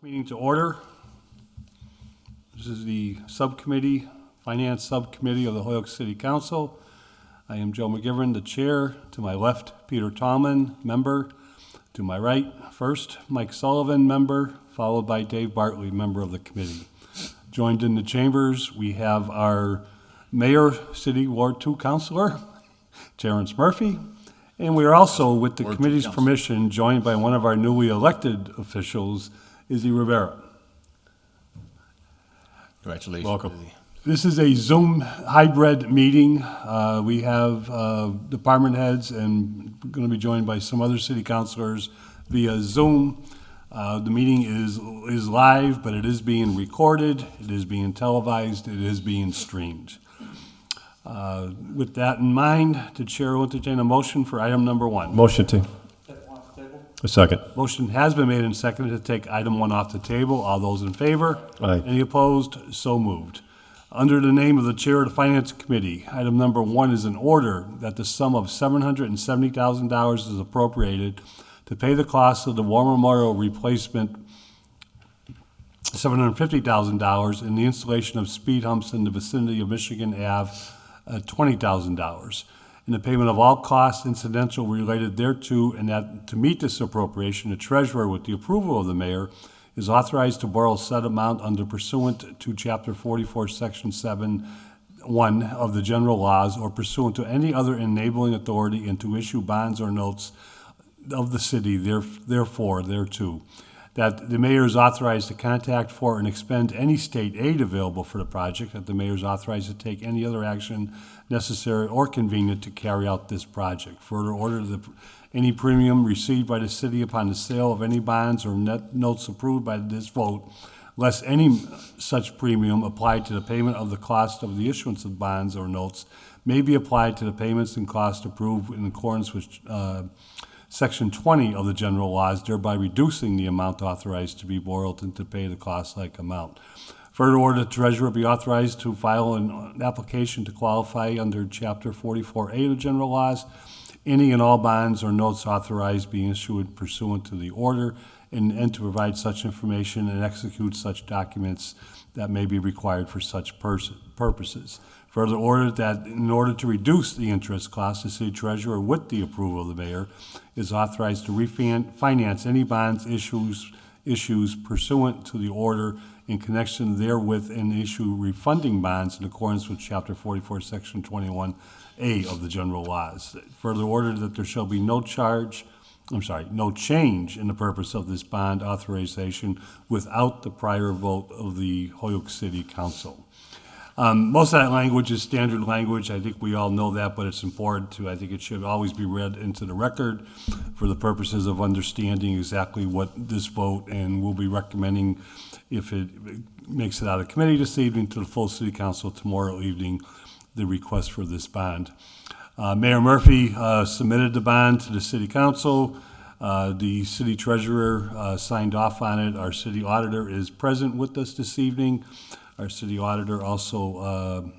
Meeting to order. This is the subcommittee, Finance Subcommittee of the Holyoke City Council. I am Joe McGivern, the chair. To my left, Peter Tallman, member. To my right, first, Mike Sullivan, member, followed by Dave Bartley, member of the committee. Joined in the chambers, we have our Mayor, City Ward 2 Councilor, Terrence Murphy, and we are also, with the committee's permission, joined by one of our newly elected officials, Izzy Rivera. Congratulations. Welcome. This is a Zoom hybrid meeting. We have department heads and we're going to be joined by some other city councilors via Zoom. The meeting is live, but it is being recorded, it is being televised, it is being streamed. With that in mind, the chair will entertain a motion for item number 1. Motion to. A second. Motion has been made and seconded to take item 1 off the table. All those in favor? Aye. Any opposed? So moved. Under the name of the chair of the Finance Committee, item number 1 is an order that the sum of $770,000 is appropriated to pay the cost of the War Memorial replacement, $750,000, and the installation of speed humps in the vicinity of Michigan Ave, $20,000. And the payment of all costs incidental related thereto, and that to meet this appropriation, the treasurer, with the approval of the mayor, is authorized to borrow said amount under pursuant to Chapter 44, Section 7(1) of the general laws, or pursuant to any other enabling authority, and to issue bonds or notes of the city, therefore, thereto. That the mayor is authorized to contact for and expend any state aid available for the project, that the mayor is authorized to take any other action necessary or convenient to carry out this project. Further order that any premium received by the city upon the sale of any bonds or net notes approved by this vote, less any such premium applied to the payment of the cost of the issuance of bonds or notes, may be applied to the payments and costs approved in accordance with Section 20 of the general laws, thereby reducing the amount authorized to be borrowed and to pay the cost-like amount. Further order, the treasurer be authorized to file an application to qualify under Chapter 44A of the general laws, any and all bonds or notes authorized being issued pursuant to the order, and to provide such information and execute such documents that may be required for such purposes. Further order that in order to reduce the interest costs, the city treasurer, with the approval of the mayor, is authorized to refinance any bonds issues pursuant to the order in connection therewith, and issue refunding bonds in accordance with Chapter 44, Section 21A of the general laws. Further order that there shall be no change in the purpose of this bond authorization without the prior vote of the Holyoke City Council. Most of that language is standard language. I think we all know that, but it's important to, I think it should always be read into the record for the purposes of understanding exactly what this vote, and we'll be recommending, if it makes it out of committee this evening, to the full city council tomorrow evening, the request for this bond. Mayor Murphy submitted the bond to the city council. The city treasurer signed off on it. Our city auditor is present with us this evening. Our city auditor also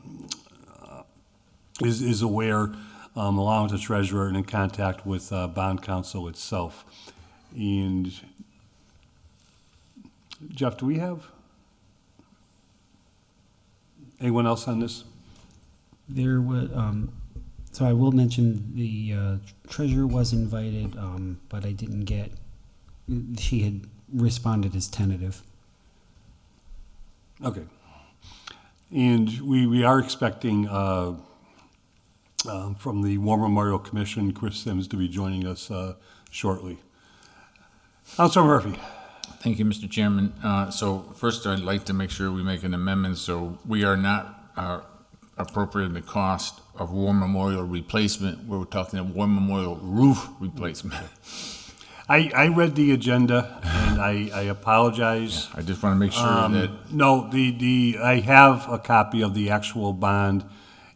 is aware, along with the treasurer, and in contact with bond counsel itself. And Jeff, do we have anyone else on this? There was, so I will mention the treasurer was invited, but I didn't get, she had responded as tentative. Okay. And we are expecting from the War Memorial Commission, Chris Sims, to be joining us shortly. Councilor Murphy. Thank you, Mr. Chairman. So first, I'd like to make sure we make an amendment so we are not appropriating the cost of War Memorial replacement. We're talking about War Memorial roof replacement. I read the agenda, and I apologize. I just want to make sure that... No, I have a copy of the actual bond,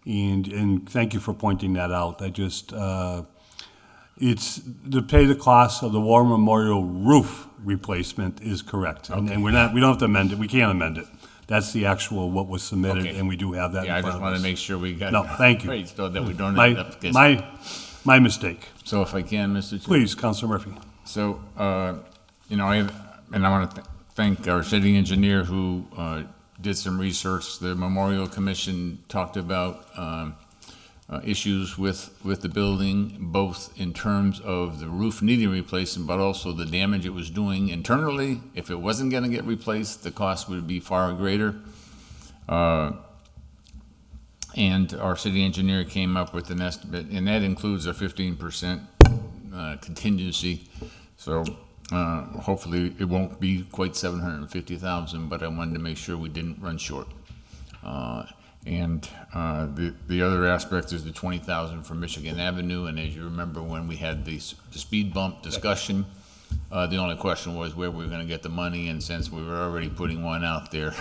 and thank you for pointing that out. I just, it's to pay the cost of the War Memorial roof replacement is correct. Okay. And we don't have to amend it. We can't amend it. That's the actual, what was submitted, okay. And we do have that in front of us. I just want to make sure we got it. No, thank you. Right, so that we don't end up... My mistake. So if I can, Mr. Chairman. Please, Councilor Murphy. So, I want to thank our city engineer who did some research. The Memorial Commission talked about issues with the building, both in terms of the roof needing replacement, but also the damage it was doing internally. If it wasn't going to get replaced, the cost would be far greater. And our city engineer came up with an estimate, and that includes a 15% contingency. So hopefully it won't be quite 750,000, but I wanted to make sure we didn't run short. And the other aspect is the 20,000 for Michigan Avenue. And as you remember, when we had the speed bump discussion, the only question was where we were going to get the money. And since we were already putting one out there,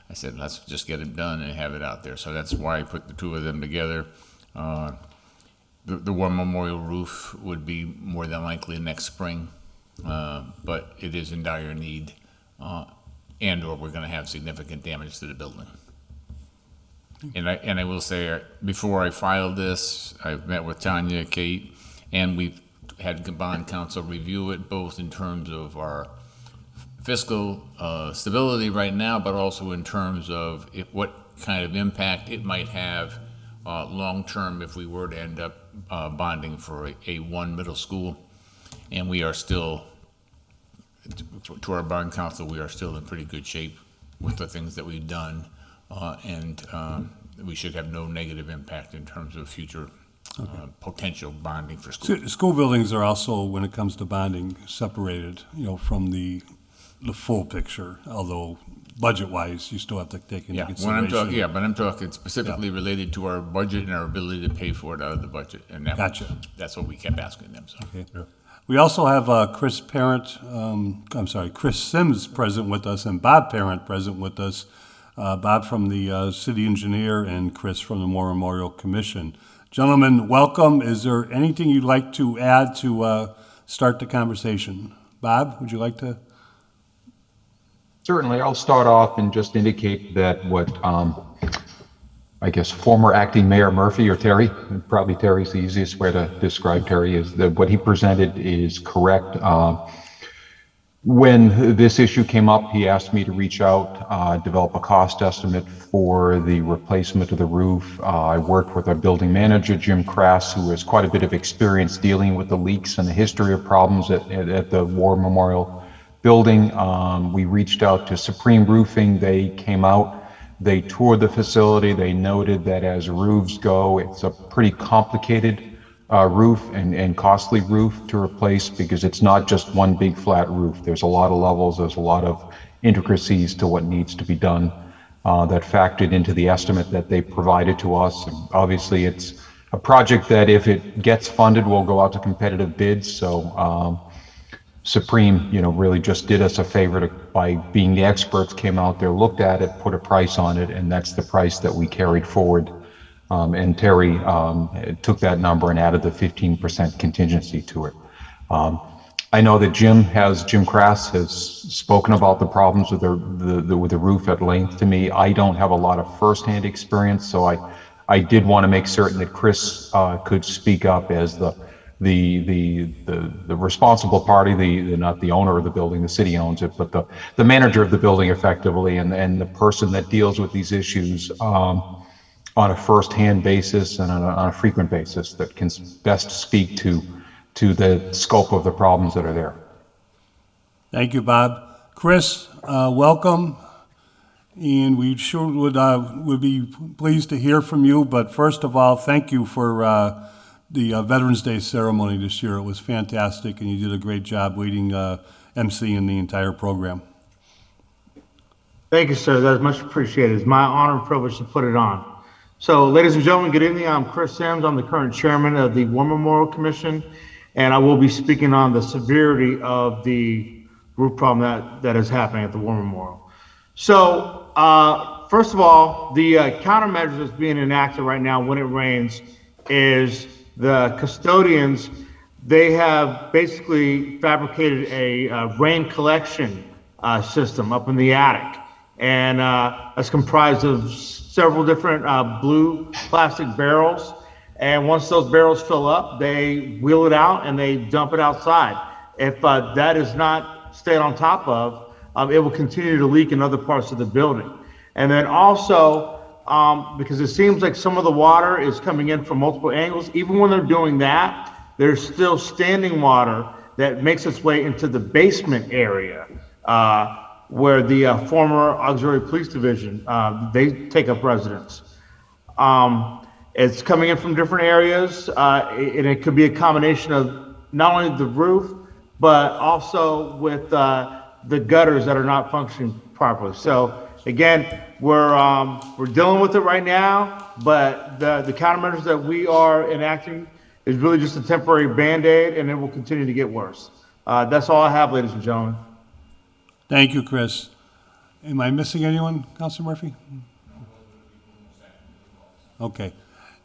I said, let's just get it done and have it out there. So that's why I put the two of them together. The War Memorial roof would be more than likely next spring, but it is in dire need, and or we're going to have significant damage to the building. And I will say, before I filed this, I've met with Tanya, Kate, and we've had bond counsel review it, both in terms of our fiscal stability right now, but also in terms of what kind of impact it might have long-term if we were to end up bonding for a one middle school. And we are still, to our bond counsel, we are still in pretty good shape with the things that we've done. And we should have no negative impact in terms of future potential bonding for schools. School buildings are also, when it comes to bonding, separated, from the full picture, although budget-wise, you still have to take into consideration. But I'm talking specifically related to our budget and our ability to pay for it out of the budget. And that's what we kept asking them. So. Okay. Yeah. We also have Chris Sims present with us and Bob Parent present with us. Bob from the city engineer and Chris from the War Memorial Commission. Gentlemen, welcome. Is there anything you'd like to add to start the conversation? Bob, would you like to? Certainly. I'll start off and just indicate that what I guess former acting Mayor Murphy, or Terry, probably Terry's the easiest way to describe Terry, is that what he presented is correct. When this issue came up, he asked me to reach out, develop a cost estimate for the replacement of the roof. I worked with our building manager, Jim Crass, who has quite a bit of experience dealing with the leaks and the history of problems at the War Memorial building. We reached out to Supreme Roofing. They came out, they toured the facility. They noted that as roofs go, it's a pretty complicated roof and costly roof to replace, because it's not just one big flat roof. There's a lot of levels, there's a lot of intricacies to what needs to be done that factored into the estimate that they provided to us. And obviously it's a project that, if it gets funded, will go out to competitive bids. So Supreme, really just did us a favor by being the experts, came out there, looked at it, put a price on it, and that's the price that we carried forward. And Terry took that number and added the 15% contingency to it. I know that Jim Crass has spoken about the problems with the roof at length to me. I don't have a lot of firsthand experience, so I did want to make certain that Chris could speak up as the responsible party, not the owner of the building, the city owns it, but the manager of the building effectively, and the person that deals with these issues on a first-hand basis and on a frequent basis, that can best speak to the scope of the problems that are there. Thank you, Bob. Chris, welcome. And we sure would be pleased to hear from you. But first of all, thank you for the Veterans Day ceremony this year. It was fantastic, and you did a great job leading MC in the entire program. Thank you, sir. That's much appreciated. It's my honor and privilege to put it on. So, ladies and gentlemen, good evening. I'm Chris Sims. I'm the current chairman of the War Memorial Commission, and I will be speaking on the severity of the roof problem that is happening at the War Memorial. So, first of all, the countermeasures that's being enacted right now when it rains is the custodians. They have basically fabricated a rain collection system up in the attic, and it's comprised of several different blue plastic barrels. And once those barrels fill up, they wheel it out and they dump it outside. If that is not stayed on top of, it will continue to leak in other parts of the building. And then also, because it seems like some of the water is coming in from multiple angles, even when they're doing that, there's still standing water that makes its way into the basement area, where the former auxiliary police division, they take up residence. It's coming in from different areas, and it could be a combination of not only the roof, but also with the gutters that are not functioning properly. So again, we're dealing with it right now, but the countermeasures that we are enacting is really just a temporary Band-Aid, and it will continue to get worse. That's all I have, ladies and gentlemen. Thank you, Chris. Am I missing anyone, Councilor Murphy? Okay.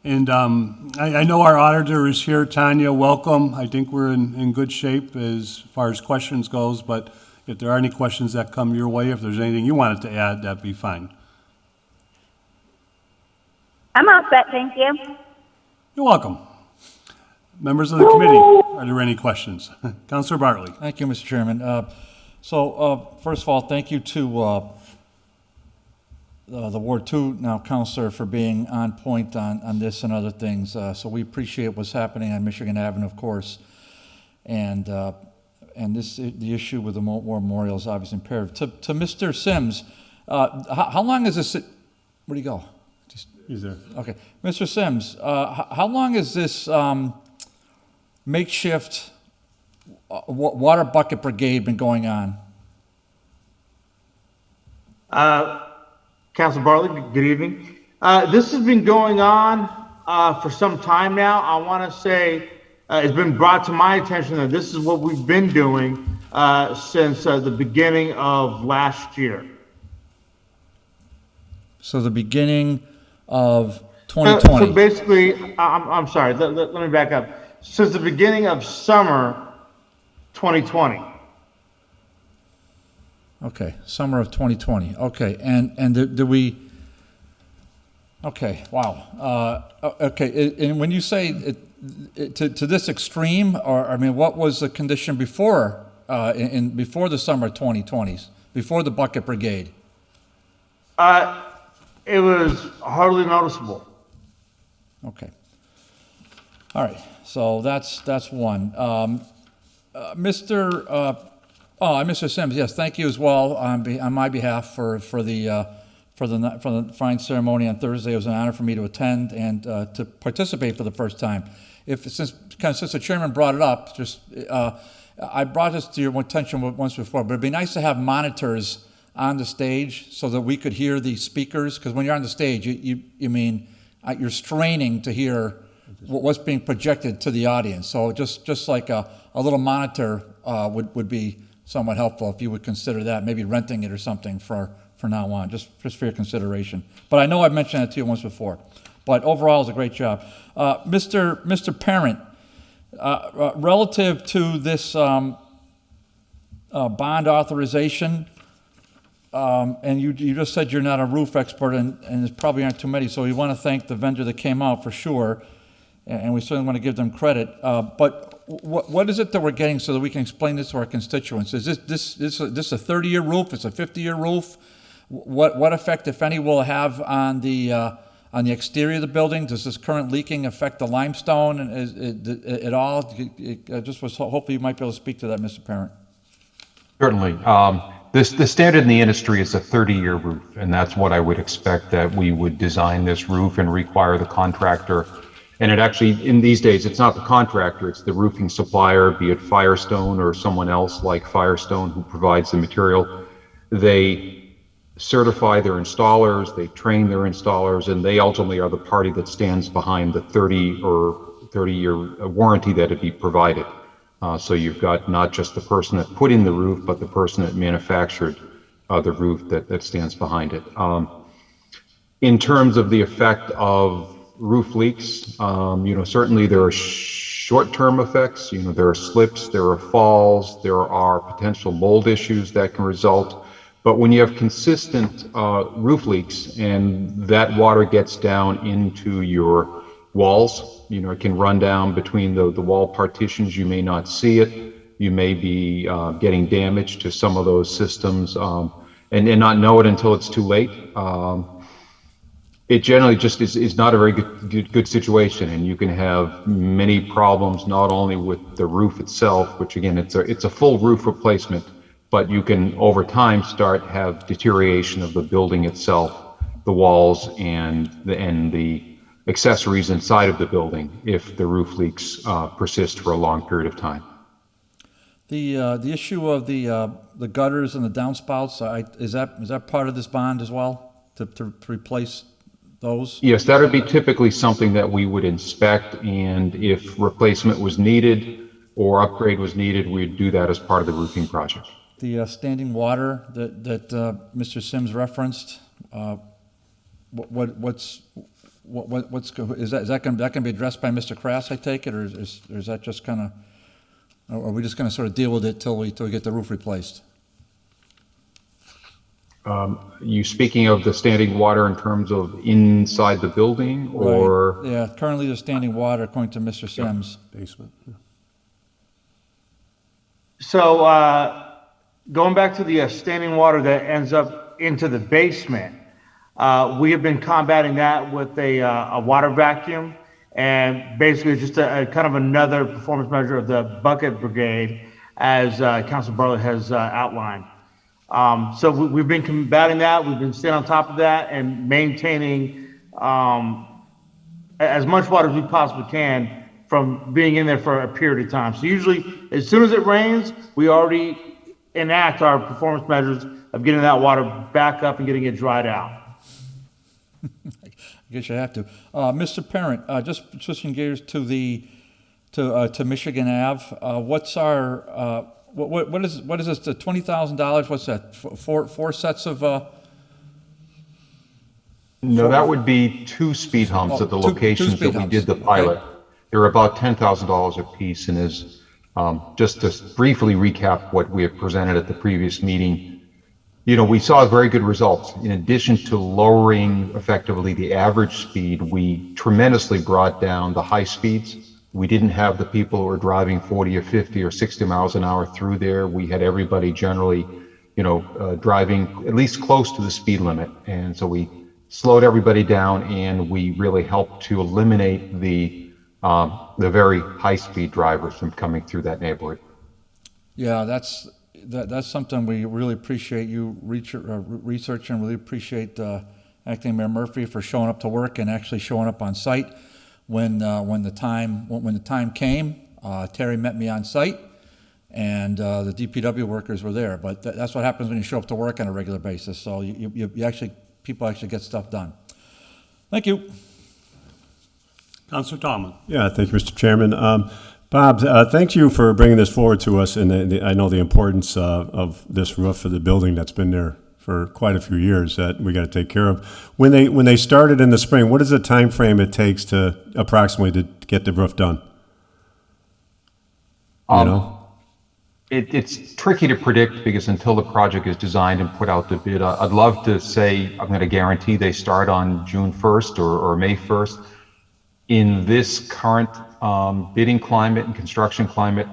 And I know our auditor is here. Tanya, welcome. I think we're in good shape as far as questions goes, but if there are any questions that come your way, if there's anything you wanted to add, that'd be fine. I'm all set, thank you. You're welcome. Members of the committee, are there any questions? Councilor Bartley. Thank you, Mr. Chairman. First of all, thank you to the Ward 2 now Councilor for being on point on this and other things. So we appreciate what's happening on Michigan Avenue, of course. And the issue with the war memorial is obviously imperative. To Mr. Sims, how long is this? Where'd he go? He's there. Okay. Mr. Sims, how long is this makeshift water bucket brigade been going on? Councilor Bartley, good evening. This has been going on for some time now. I want to say it's been brought to my attention that this is what we've been doing since the beginning of last year. So the beginning of 2020. So basically, I'm sorry, let me back up. Since the beginning of summer 2020. Okay, summer of 2020. Okay, and do we? Okay, wow. Okay, and when you say to this extreme, or I mean, what was the condition before before the summer 2020s, before the bucket brigade? It was hardly noticeable. Okay. All right. So that's one. Mr. Sims, yes, thank you as well on my behalf for the fine ceremony on Thursday. It was an honor for me to attend and to participate for the first time. Since the chairman brought it up, I brought this to your attention once before, but it'd be nice to have monitors on the stage so that we could hear the speakers, because when you're on the stage, you're straining to hear what's being projected to the audience. So just like a little monitor would be somewhat helpful if you would consider that, maybe renting it or something for now on, just for your consideration. But I know I've mentioned that to you once before. But overall, it's a great job. Mr. Parent, relative to this bond authorization, and you just said you're not a roof expert, and there probably aren't too many, so we want to thank the vendor that came out for sure, and we certainly want to give them credit. But what is it that we're getting so that we can explain this to our constituents? Is this a 30-year roof? It's a 50-year roof? What effect, if any, will it have on the exterior of the building? Does this current leaking affect the limestone at all? Hopefully you might be able to speak to that, Mr. Parent. Certainly. The standard in the industry is a 30-year roof, and that's what I would expect that we would design this roof and require the contractor. And it actually, in these days, it's not the contractor, it's the roofing supplier, be it Firestone or someone else like Firestone who provides the material. They certify their installers, they train their installers, and they ultimately are the party that stands behind the 30-year warranty that it be provided. So you've got not just the person that put in the roof, but the person that manufactured the roof that stands behind it. In terms of the effect of roof leaks, certainly there are short-term effects. There are slips, there are falls, there are potential mold issues that can result. But when you have consistent roof leaks and that water gets down into your walls, it can run down between the wall partitions. You may not see it. You may be getting damage to some of those systems and not know it until it's too late. It generally just is not a very good situation, and you can have many problems not only with the roof itself, which again it's a full roof replacement, but you can over time have deterioration of the building itself, the walls and the accessories inside of the building if the roof leaks persist for a long period of time. The issue of the gutters and the downspouts, is that part of this bond as well, to replace those? Yes, that would be typically something that we would inspect, and if replacement was needed or upgrade was needed, we'd do that as part of the roofing project. The standing water that Mr. Sims referenced, is that going to be addressed by Mr. Krass, I take it, or is that just kind of, are we just going to sort of deal with it till we get the roof replaced? You speaking of the standing water in terms of inside the building, or? Right. Yeah, currently there's standing water according to Mr. Sims. Basement. Yeah. So going back to the standing water that ends up into the basement, we have been combating that with a water vacuum, and basically just a kind of another performance measure of the bucket brigade, as Councilor Bartlett has outlined. So we've been combating that. We've been staying on top of that and maintaining as much water as we possibly can from being in there for a period of time. So usually, as soon as it rains, we already enact our performance measures of getting that water back up and getting it dried out. I guess you have to. Mr. Parent, just switching gears to Michigan Ave. What's our what is this? The $20,000? What's that? Four sets of? No, that would be 2 speed humps at the locations that we did the pilot. Okay. They're about $10,000 a piece, and is just to briefly recap what we have presented at the previous meeting. You know, we saw very good results. In addition to lowering effectively the average speed, we tremendously brought down the high speeds. We didn't have the people who were driving 40 or 50 or 60 miles an hour through there. We had everybody generally, driving at least close to the speed limit. And so we slowed everybody down, and we really helped to eliminate the very high-speed drivers from coming through that neighborhood. Yeah, that's something we really appreciate you researching. Really appreciate Acting Mayor Murphy for showing up to work and actually showing up on site when the time came. Terry met me on site, and the DPW workers were there. But that's what happens when you show up to work on a regular basis. So people actually get stuff done. Thank you. Councilor Tomlin. Yeah, thank you, Mr. Chairman. Bob, thank you for bringing this forward to us, and I know the importance of this roof for the building that's been there for quite a few years that we got to take care of. When they started in the spring, what is the time frame it takes to approximately to get the roof done? It's tricky to predict, because until the project is designed and put out to bid, I'd love to say I'm going to guarantee they start on June 1st or May 1st. In this current bidding climate and construction climate,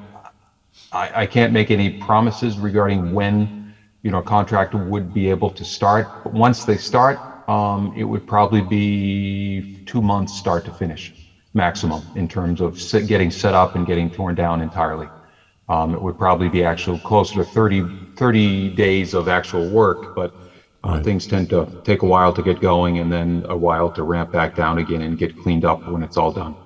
I can't make any promises regarding when a contractor would be able to start. But once they start, it would probably be 2 months start to finish maximum in terms of getting set up and getting torn down entirely. It would probably be actual closer to 30 days of actual work, but Right. Things tend to take a while to get going, and then a while to ramp back down again and get cleaned up when it's all done.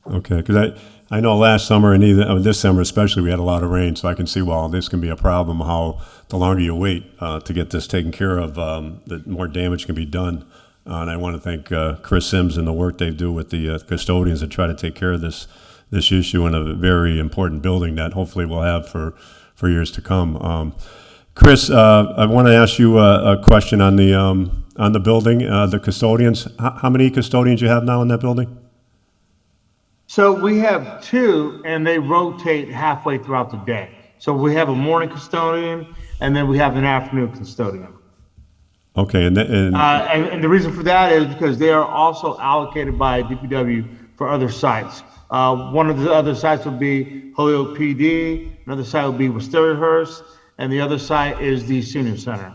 Okay, because I know last summer and this summer especially, we had a lot of rain, so I can see, well, this can be a problem, how the longer you wait to get this taken care of, the more damage can be done. And I want to thank Chris Sims and the work they do with the custodians to try to take care of this issue in a very important building that hopefully we'll have for years to come. Chris, I want to ask you a question on the building, the custodians. How many custodians you have now in that building? So we have 2, and they rotate halfway throughout the day. So we have a morning custodian, and then we have an afternoon custodian. Okay, and the reason for that is because they are also allocated by DPW for other sites. One of the other sites would be Holyoke PD, another site would be Wisteria-Hearst, and the other site is the senior center.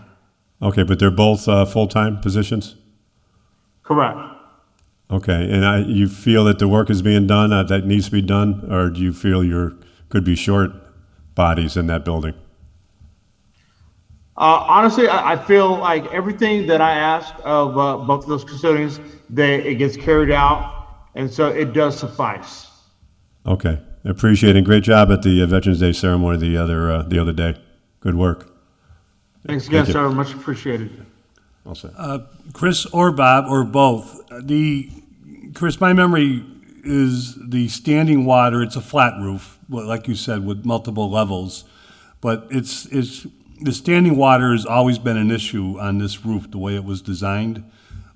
Okay, but they're both full-time positions? Correct. Okay, and you feel that the work is being done, that needs to be done, or do you feel could be short bodies in that building? Honestly, I feel like everything that I ask of both of those custodians, it gets carried out, and so it does suffice. Okay, appreciate it. Great job at the Veterans Day ceremony the other day. Good work. Thanks again, Thank you. sir. Much appreciated. All set. Chris or Bob or both. Chris, my memory is the standing water. It's a flat roof, like you said, with multiple levels, but it's the standing water has always been an issue on this roof, the way it was designed.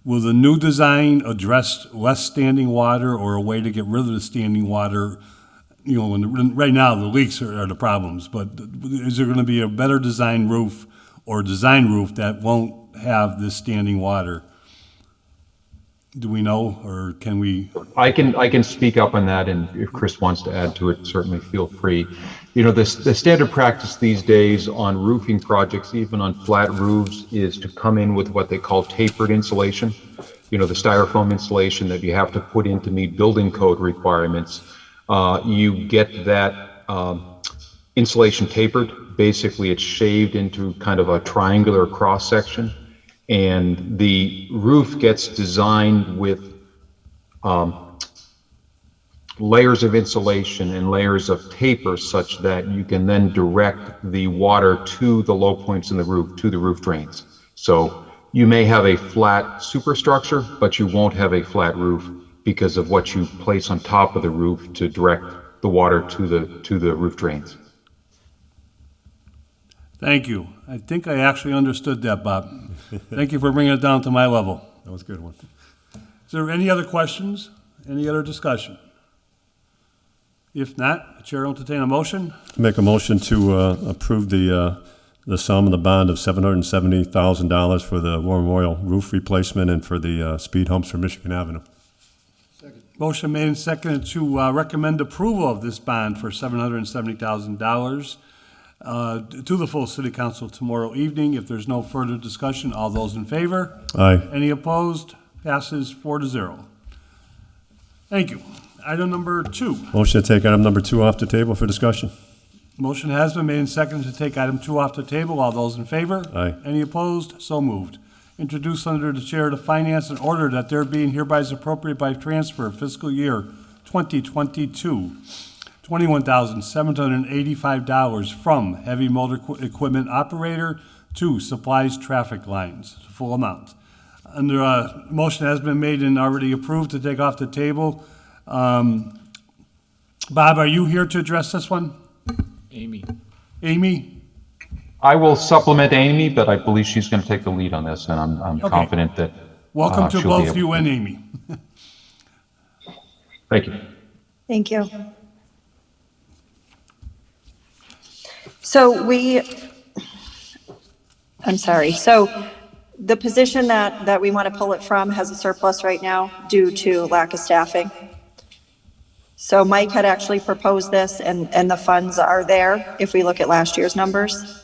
Will the new design address less standing water or a way to get rid of the standing water? You know, right now the leaks are the problems, but is there going to be a better design roof or design roof that won't have this standing water? Do we know, or can we? I can speak up on that, and if Chris wants to add to it, certainly feel free. You know, the standard practice these days on roofing projects, even on flat roofs, is to come in with what they call tapered insulation. You know, the styrofoam insulation that you have to put in to meet building code requirements. You get that insulation tapered. Basically, it's shaved into kind of a triangular cross section, and the roof gets designed with layers of insulation and layers of taper such that you can then direct the water to the low points in the roof, to the roof drains. So you may have a flat superstructure, but you won't have a flat roof because of what you place on top of the roof to direct the water to the roof drains. Thank you. I think I actually understood that, Bob. Thank you for bringing it down to my level. That was a good one. Is there any other questions? Any other discussion? If not, the chair will entertain a motion. Make a motion to approve the sum of the bond of $770,000 for the War Memorial roof replacement and for the speed humps for Michigan Avenue. Motion made and seconded to recommend approval of this bond for $770,000 to the full city council tomorrow evening. If there's no further discussion, all those in favor? Aye. Any opposed? Passes 4-0. Thank you. Item number 2. Motion to take item number 2 off the table for discussion. Motion has been made and seconded to take item 2 off the table. All those in favor? Aye. Any opposed? So moved. Introduced under the chair of finance and order that there being hereby is appropriate by transfer fiscal year 2022, $21,785 from heavy motor equipment operator to supplies traffic lines, full amount. Under motion has been made and already approved to take off the table. Bob, are you here to address this one? Amy. Amy? I will supplement Amy, but I believe she's going to take the lead on this, and I'm Okay. confident that Welcome to she'll be both able you to. and Amy. Thank you. Thank you. So I'm sorry. So the position that we want to pull it from has a surplus right now due to lack of staffing. So Mike had actually proposed this, and the funds are there if we look at last year's numbers.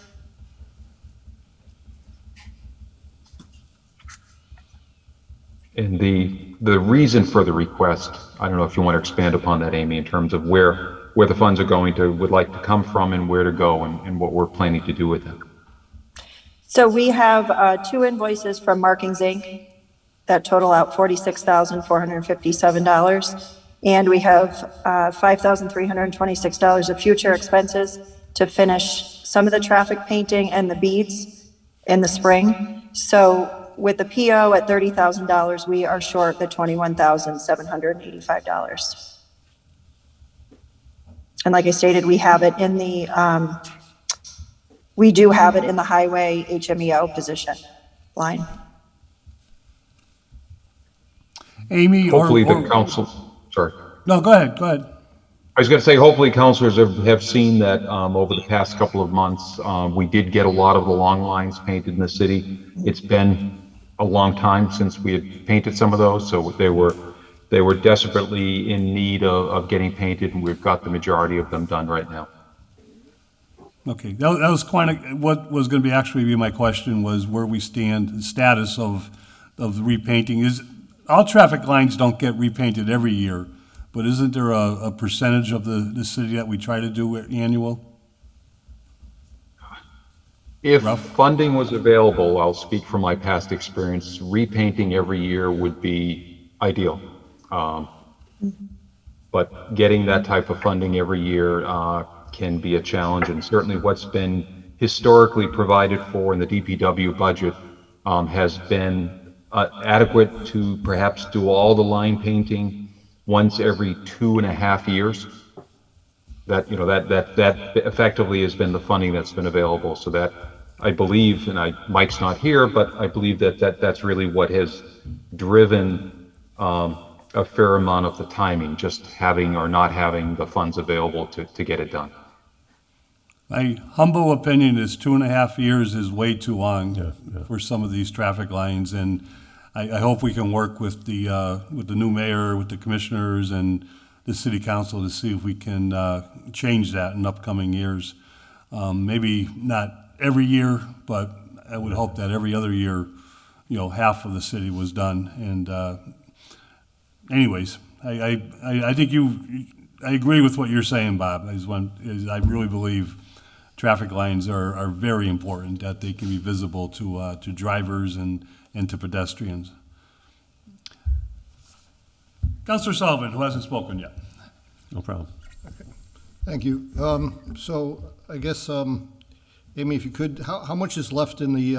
And the reason for the request, I don't know if you want to expand upon that, Amy, in terms of where the funds are would like to come from and where to go and what we're planning to do with them. So we have 2 invoices from Markings Inc. that total out $46,457. And we have $5,326 of future expenses to finish some of the traffic painting and the beads in the spring. So with the PO at $30,000, we are short the $21,785. And like I stated, we have it in the, we do have it in the highway HMEO position line. Amy, Hopefully the council, sorry. No, go ahead. I was going to say, hopefully councilors have seen that over the past couple of months, we did get a lot of the long lines painted in the city. It's been a long time since we had painted some of those, so they were they were desperately in need of getting painted, and we've got the majority of them done right now. Okay, that was what was going to be my question was where we stand, the status of the repainting. All traffic lines don't get repainted every year, but isn't there a percentage of the city that we try to do annual? If Rough? funding was available, I'll speak from my past experience, repainting every year would be ideal. But getting that type of funding every year can be a challenge, and certainly what's been historically provided for in the DPW budget has been adequate to perhaps do all the line painting once every 2.5 years. That effectively has been the funding that's been available. So that I believe, and Mike's not here, but I believe that's really what has driven a fair amount of the timing, just having or not having the funds available to get it done. My humble opinion is 2.5 years is way too long for some of these traffic lines, and I hope we can work with the new mayor, with the commissioners, and the city council to see if we can change that in upcoming years. Maybe not every year, but I would hope that every other year, half of the city was done. And anyways, I think I agree with what you're saying, Bob. I really believe traffic lines are very important, that they can be visible to drivers and to pedestrians. Councilor Sullivan, who hasn't spoken yet. No problem. Thank you. So I guess, Amy, if you could, how much is left in the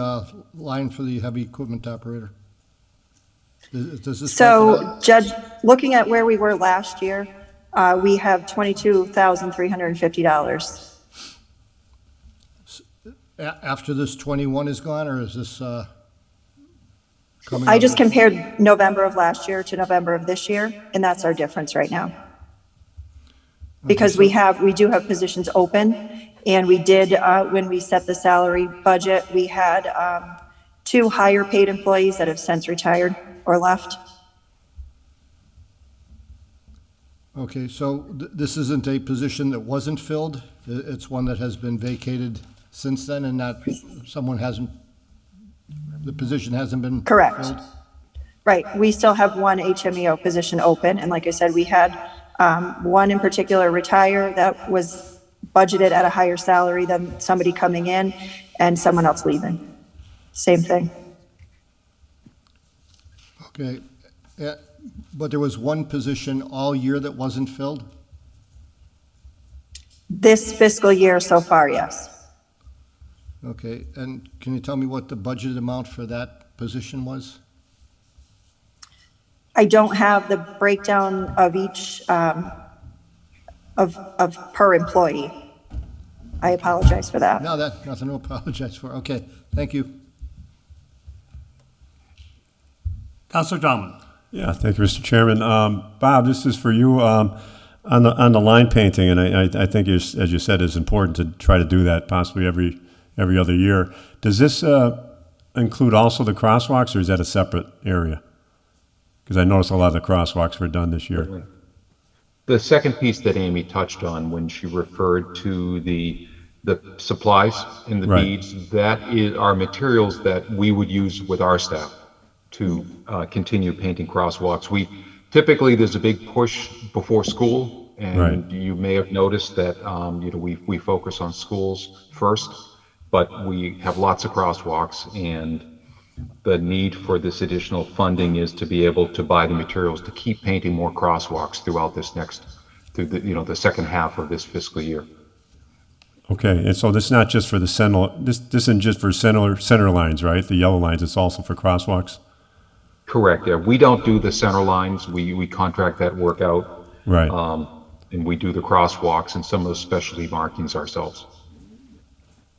line for the heavy equipment operator? Does this? So, Judge, looking at where we were last year, we have $22,350. After this 21 is gone, or is this coming? I just compared November of last year to November of this year, and that's our difference right now. Because we do have positions open, and we did, when we set the salary budget, we had 2 higher paid employees that have since retired or left. Okay, so this isn't a position that wasn't filled? It's one that has been vacated since then, and not the position hasn't been Correct. filled? Right. We still have 1 HMEO position open, and like I said, we had one in particular retire that was budgeted at a higher salary than somebody coming in, and someone else leaving. Same thing. Okay, but there was one position all year that wasn't filled? This fiscal year so far, yes. Okay, and can you tell me what the budgeted amount for that position was? I don't have the breakdown of each, of per employee. I apologize for that. No, nothing to apologize for. Okay, thank you. Councilor Domlin. Yeah, thank you, Mr. Chairman. Bob, this is for you on the line painting, and I think, as you said, it's important to try to do that possibly every other year. Does this include also the crosswalks, or is that a separate area? Because I noticed a lot of the crosswalks were done this year. The second piece that Amy touched on when she referred to the supplies and the Right. beads, that is our materials that we would use with our staff to continue painting crosswalks. Typically there's a big push before school, and Right. you may have noticed that we focus on schools first, but we have lots of crosswalks, and the need for this additional funding is to be able to buy the materials to keep painting more crosswalks throughout through the second half of this fiscal year. Okay, and so this is not just for the center. This isn't just for center lines, right? The yellow lines. It's also for crosswalks. Correct. Yeah, we don't do the center lines. We contract that work out. Right. And we do the crosswalks and some of the specialty markings ourselves.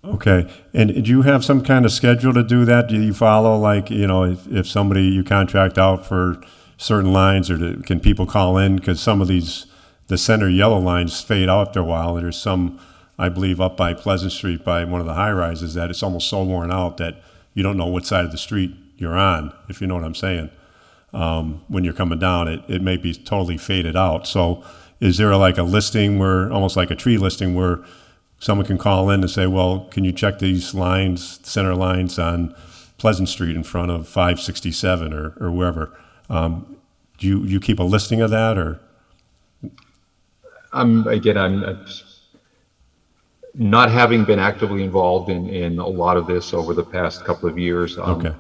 Okay, and do you have some kind of schedule to do that? Do you follow, like, if somebody you contract out for certain lines, or can people call in? Because some of the center yellow lines fade out after a while, and there's some, I believe, up by Pleasant Street by one of the high rises that it's almost so worn out that you don't know what side of the street you're on, if you know what I'm saying. when you're coming down, it may be totally faded out. So is there like a listing where, almost like a tree listing, where someone can call in and say, well, can you check these lines, center lines on Pleasant Street in front of 567 or wherever? Do you keep a listing of that, or? I'm not having been actively involved in a lot of this over the past couple of years. Okay.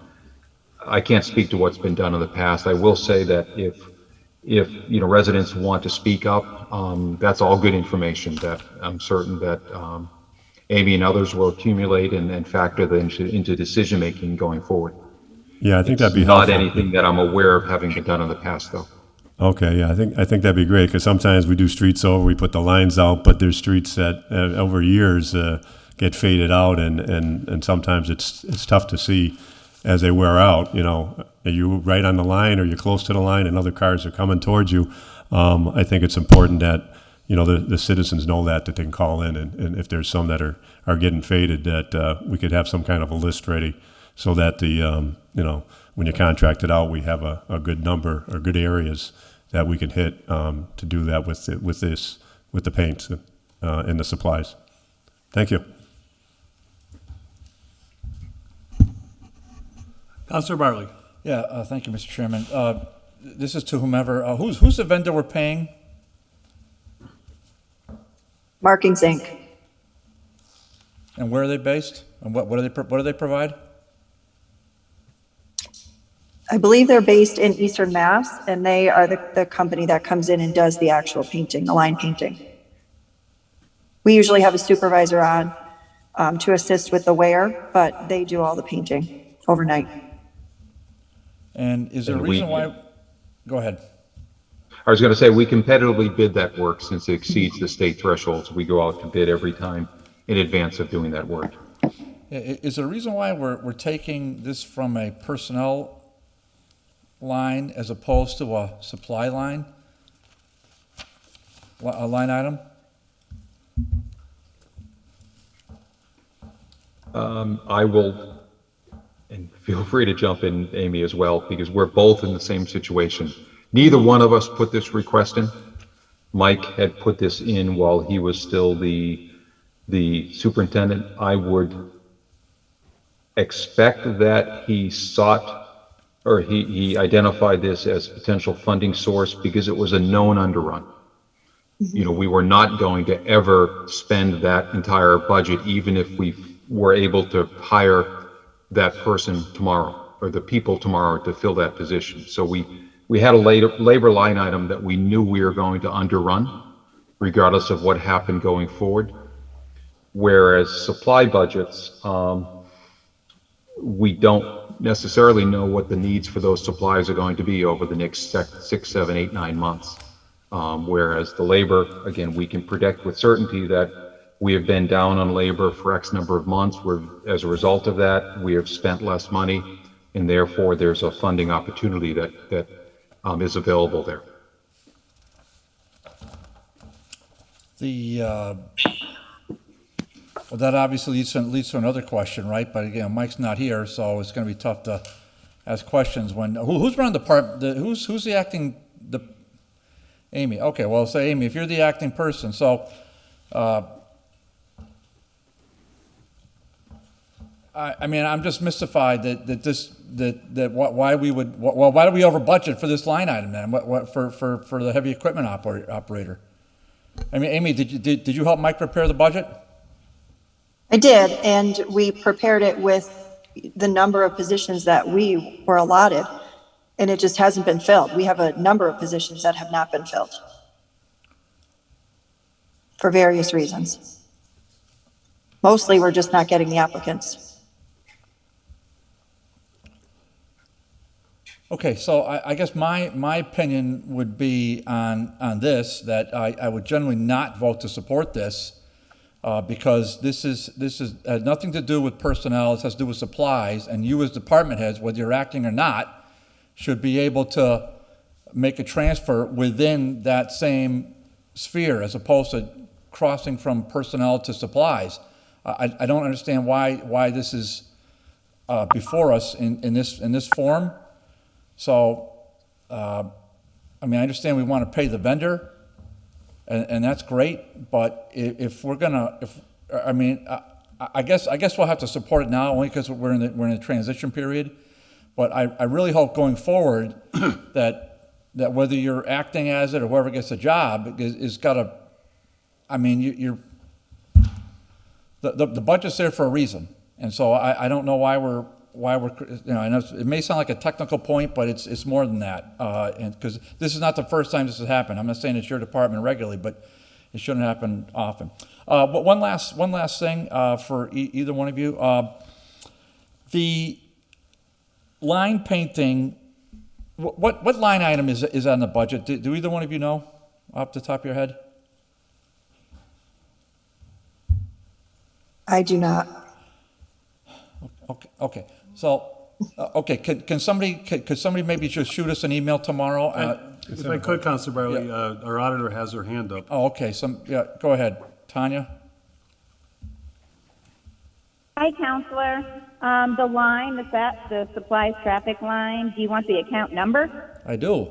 I can't speak to what's been done in the past. I will say that if residents want to speak up, that's all good information that I'm certain that Amy and others will accumulate and factor into decision making going forward. Yeah, I think that'd be Not helpful. anything that I'm aware of having been done in the past, though. Okay, yeah, I think that'd be great, because sometimes we do streets over, we put the lines out, but there's streets that over years get faded out, and sometimes it's tough to see as they wear out. Are you right on the line, or you're close to the line, and other cars are coming towards you? I think it's important that the citizens know that they can call in, and if there's some that are getting faded, that we could have some kind of a list ready, so that when you contract it out, we have a good number or good areas that we can hit to do that with the paints and the supplies. Thank you. Councilor Bartley. Yeah, thank you, Mr. Chairman. This is to whomever. Who's the vendor we're paying? Markings Inc. And where are they based? And what do they provide? I believe they're based in Eastern Mass, and they are the company that comes in and does the actual painting, the line painting. We usually have a supervisor on to assist with the wear, but they do all the painting overnight. And is there a And reason why? Go ahead. I was going to say, we competitively bid that work since it exceeds the state thresholds. We go out to bid every time in advance of doing that work. Is there a reason why we're taking this from a personnel line as opposed to a supply line, a line item? I will, and feel free to jump in, Amy, as well, because we're both in the same situation. Neither one of us put this request in. Mike had put this in while he was still the superintendent. I would expect that he sought, or he identified this as potential funding source because it was a known underrun. We were not going to ever spend that entire budget, even if we were able to hire that person tomorrow, or the people tomorrow, to fill that position. So we had a labor line item that we knew we were going to underrun, regardless of what happened going forward. Whereas supply budgets, we don't necessarily know what the needs for those supplies are going to be over the next 6, 7, 8, 9 months. Whereas the labor, again, we can predict with certainty that we have been down on labor for X number of months. As a result of that, we have spent less money, and therefore there's a funding opportunity that is available there. Well, that obviously leads to another question, right? But again, Mike's not here, so it's going to be tough to ask questions. Who's running the part? Who's the acting? Amy. Okay, well, say Amy, if you're the acting person, so I mean, I'm just mystified why do we over budget for this line item then? For the heavy equipment operator? I mean, Amy, did you help Mike prepare the budget? I did, and we prepared it with the number of positions that we were allotted, and it just hasn't been filled. We have a number of positions that have not been filled for various reasons. Mostly, we're just not getting the applicants. Okay, so I guess my opinion would be on this, that I would generally not vote to support this because this has nothing to do with personnel. It has to do with supplies, and you as department heads, whether you're acting or not, should be able to make a transfer within that same sphere as opposed to crossing from personnel to supplies. I don't understand why this is before us in this form. So I mean, I understand we want to pay the vendor, and that's great, but if we're gonna, I mean, I guess we'll have to support it now, only because we're in a transition period. But I really hope going forward that whether you're acting as it or whoever gets the job is got to, I mean, the budget's there for a reason, and so I don't know why we're I know it may sound like a technical point, but it's more than that, and because this is not the first time this has happened. I'm not saying it's your department regularly, but it shouldn't happen often. But one last thing for either one of you, the line painting. What line item is on the budget? Do either one of you know off the top of your head? I do not. Okay. So, okay, could somebody maybe just shoot us an email tomorrow? If I could, Counselor Barley, our auditor has her hand up. Oh, okay, go ahead. Tanya? Hi, Counselor. The line, is that the supplies traffic line? Do you want the account number? I do.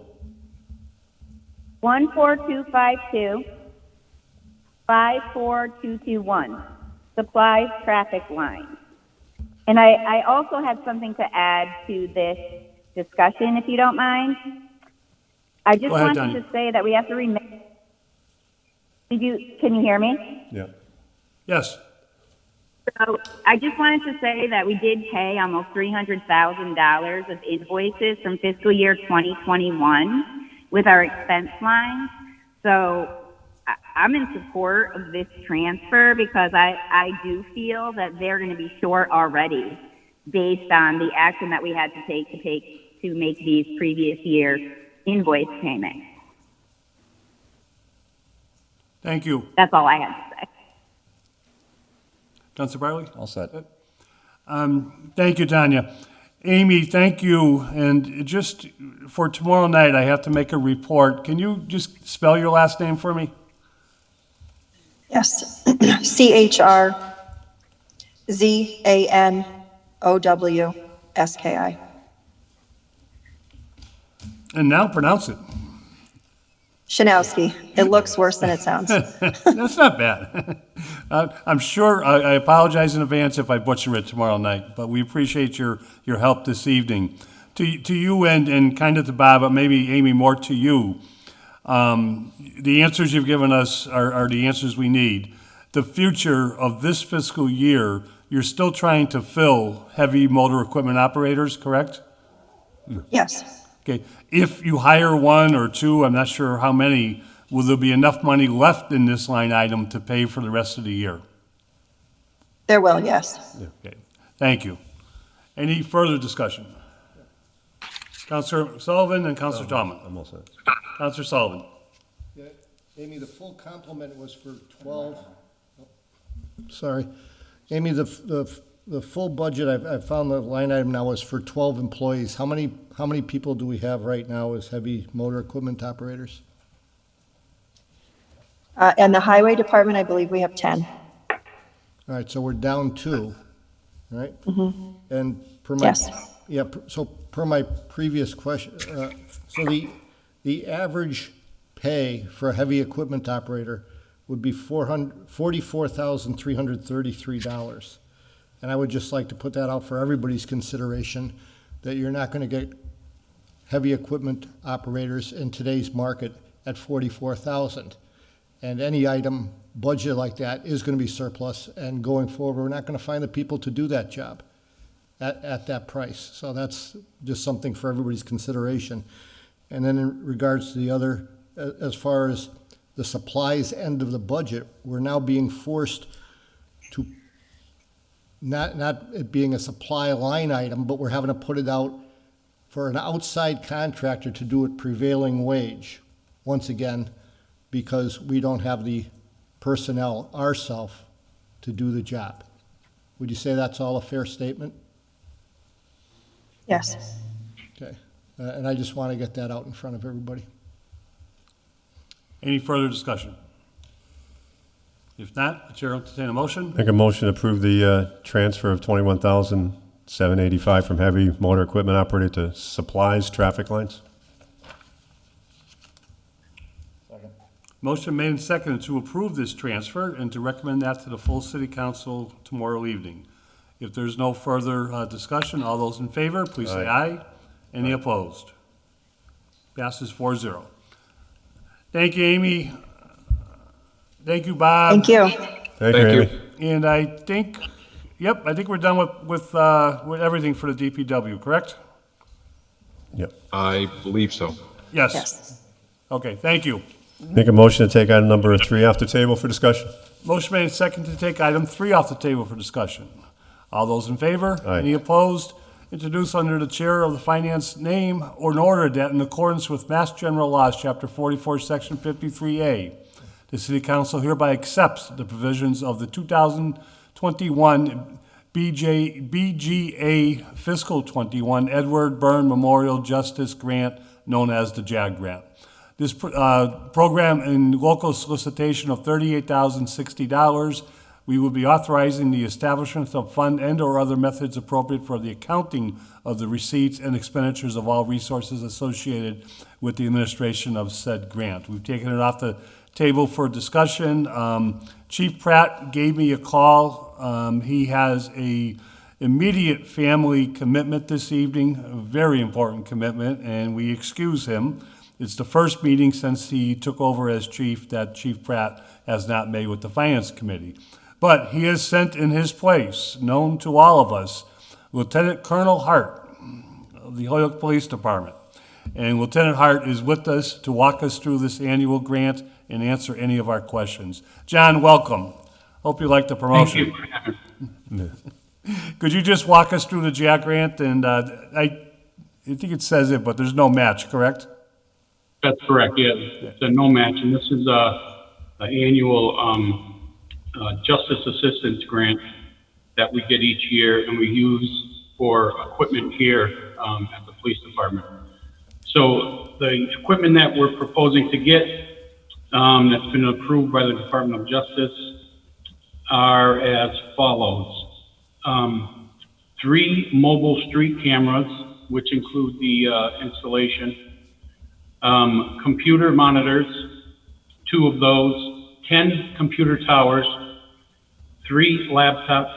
14252 54221. Supplies traffic line. And I also had something to add to this discussion, if you don't mind. I just wanted to say that we have to remember. Can you hear me? Yeah. Yes. So I just wanted to say that we did pay almost $300,000 of invoices from fiscal year 2021 with our expense line. So I'm in support of this transfer because I do feel that they're going to be short already based on the action that we had to take to make these previous year invoice payments. Thank you. That's all I had to say. Counselor Barley? All set. Thank you, Tanya. Amy, thank you. And just for tomorrow night, I have to make a report. Can you just spell your last name for me? Yes. CHRZANOWSKI. And now pronounce it. Shanowski. It looks worse than it sounds. That's not bad. I'm sure, I apologize in advance if I butcher it tomorrow night, but we appreciate your help this evening. To you and kind of to Bob, but maybe Amy, more to you. The answers you've given us are the answers we need. The future of this fiscal year, you're still trying to fill heavy motor equipment operators, correct? Yes. Okay. If you hire one or two, I'm not sure how many, will there be enough money left in this line item to pay for the rest of the year? There will, yes. Okay. Thank you. Any further discussion? Counselor Sullivan and Counselor Tallman. I'm all set. Counselor Sullivan. Yeah, Amy, the full complement was for 12. Sorry. Amy, the full budget, I found the line item now is for 12 employees. How many people do we have right now as heavy motor equipment operators? And the highway department, I believe we have 10. All right, so we're down 2, right? Mm-hmm. And per my, Yes. Yeah, so per my previous question, so the average pay for a heavy equipment operator would be $44,333. And I would just like to put that out for everybody's consideration, that you're not going to get heavy equipment operators in today's market at $44,000. And any item budget like that is going to be surplus, and going forward, we're not going to find the people to do that job at that price. So that's just something for everybody's consideration. And then in regards to the other, as far as the supplies end of the budget, we're now being forced to not it being a supply line item, but we're having to put it out for an outside contractor to do it prevailing wage, once again, because we don't have the personnel ourselves to do the job. Would you say that's all a fair statement? Yes. Okay. And I just want to get that out in front of everybody. Any further discussion? If not, the chair will entertain a motion. Make a motion to approve the transfer of $21,785 from heavy motor equipment operator to supplies traffic lines. Motion made and seconded to approve this transfer and to recommend that to the full city council tomorrow evening. If there's no further discussion, all those in favor, please say aye. Any opposed? Passes 4-0. Thank you, Amy. Thank you, Bob. Thank you. Thank you, Amy. And I think, I think we're done with everything for the DPW, correct? Yep. I believe so. Yes. Yes. Okay, thank you. Make a motion to take item number 3 off the table for discussion. Motion made and seconded to take item 3 off the table for discussion. All those in favor? Aye. Any opposed? Introduced under the chair of the finance name or in order that in accordance with Mass General Laws, Chapter 44, Section 53A, the City Council hereby accepts the provisions of the 2021 BGA Fiscal 21 Edward Byrne Memorial Justice Grant, known as the JAG Grant. This program and local solicitation of $38,060. We will be authorizing the establishment of fund and/or other methods appropriate for the accounting of the receipts and expenditures of all resources associated with the administration of said grant. We've taken it off the table for discussion. Chief Pratt gave me a call. He has a immediate family commitment this evening, a very important commitment, and we excuse him. It's the first meeting since he took over as chief that Chief Pratt has not made with the Finance Committee. But he has sent in his place, known to all of us, Lieutenant Colonel Hart of the Holyoke Police Department. And Lieutenant Hart is with us to walk us through this annual grant and answer any of our questions. John, welcome. Hope you like the promotion. Thank you. Could you just walk us through the JAG grant? And I think it says it, but there's no match, correct? That's correct, yeah. It's a no match, and this is the annual Justice Assistance Grant that we get each year, and we use for equipment here at the police department. So the equipment that we're proposing to get that's been approved by the Department of Justice are as follows. 3 mobile street cameras, which include the installation, computer monitors, 2 of those, 10 computer towers, 3 laptops,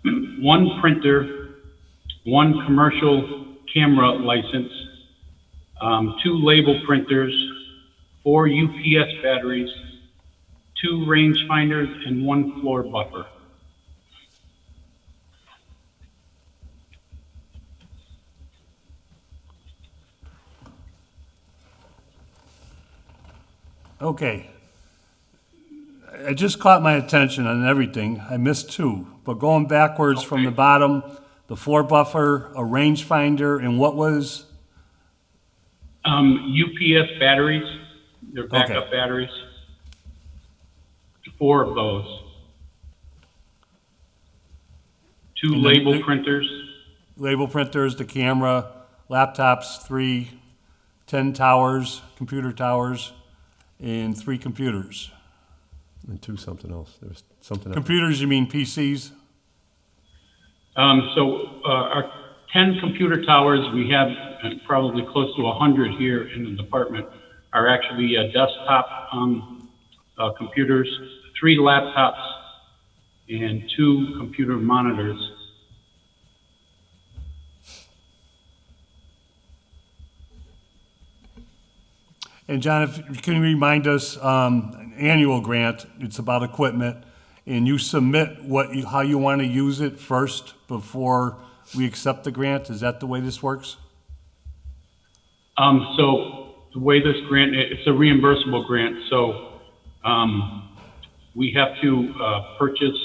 1 printer, 1 commercial camera license, 2 label printers, 4 UPS batteries, 2 rangefinders, and 1 floor buffer. Okay. It just caught my attention on everything. I missed 2, but going backwards from the bottom, the floor buffer, a rangefinder, and what was? UPS batteries, they're backup batteries. 4 of those. 2 And then label the- printers, Label printers, the camera, laptops, 3, 10 towers, computer towers, and 3 computers. And 2 something else. There was something else. Computers, you mean PCs? Our 10 computer towers, we have probably close to 100 here in the department, are actually desktop computers, 3 laptops, and 2 computer monitors. And John, if you can remind us, an annual grant, it's about equipment, and you submit how you want to use it first before we accept the grant. Is that the way this works? So the way this grant, it's a reimbursable grant, so we have to purchase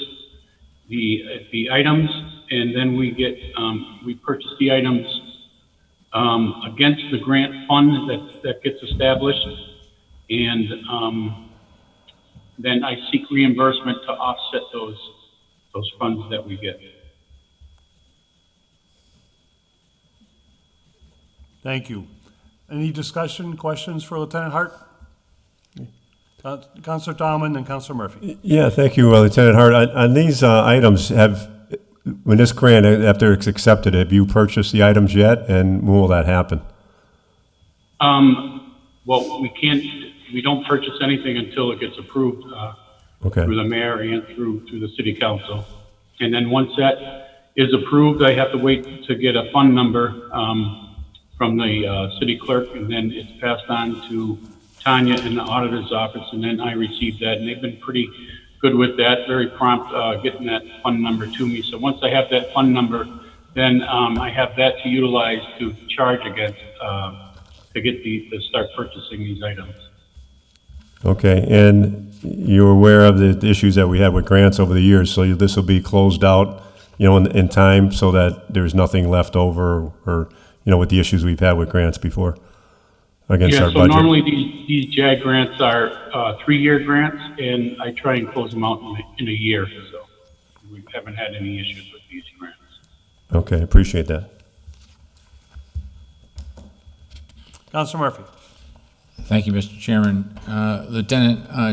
the items, and then we purchase the items against the grant fund that gets established, and then I seek reimbursement to offset those funds that we get. Thank you. Any discussion, questions for Lieutenant Hart? Councilor Tallman and Councilor Murphy. Yeah, thank you, Lieutenant Hart. On these items, when this grant, after it's accepted, have you purchased the items yet, and when will that happen? Well, we can't we don't purchase anything until it gets approved, Okay. through the mayor and through the city council. And then once that is approved, I have to wait to get a fund number, from the, city clerk, and then it's passed on to Tanya in the auditor's office, and then I receive that, and they've been pretty good with that, very prompt, getting that fund number to me. So once I have that fund number, then, I have that to utilize to charge against, to start purchasing these items. Okay, and you're aware of the issues that we had with grants over the years, so this will be closed out, in time, so that there's nothing left over, or, with the issues we've had with grants before against Yeah, our so budget. normally these JAG grants are 3-year grants, and I try and close them out in a year, so we haven't had any issues with these grants. Okay, appreciate that. Councilor Murphy. Thank you, Mr. Chairman. Lieutenant, I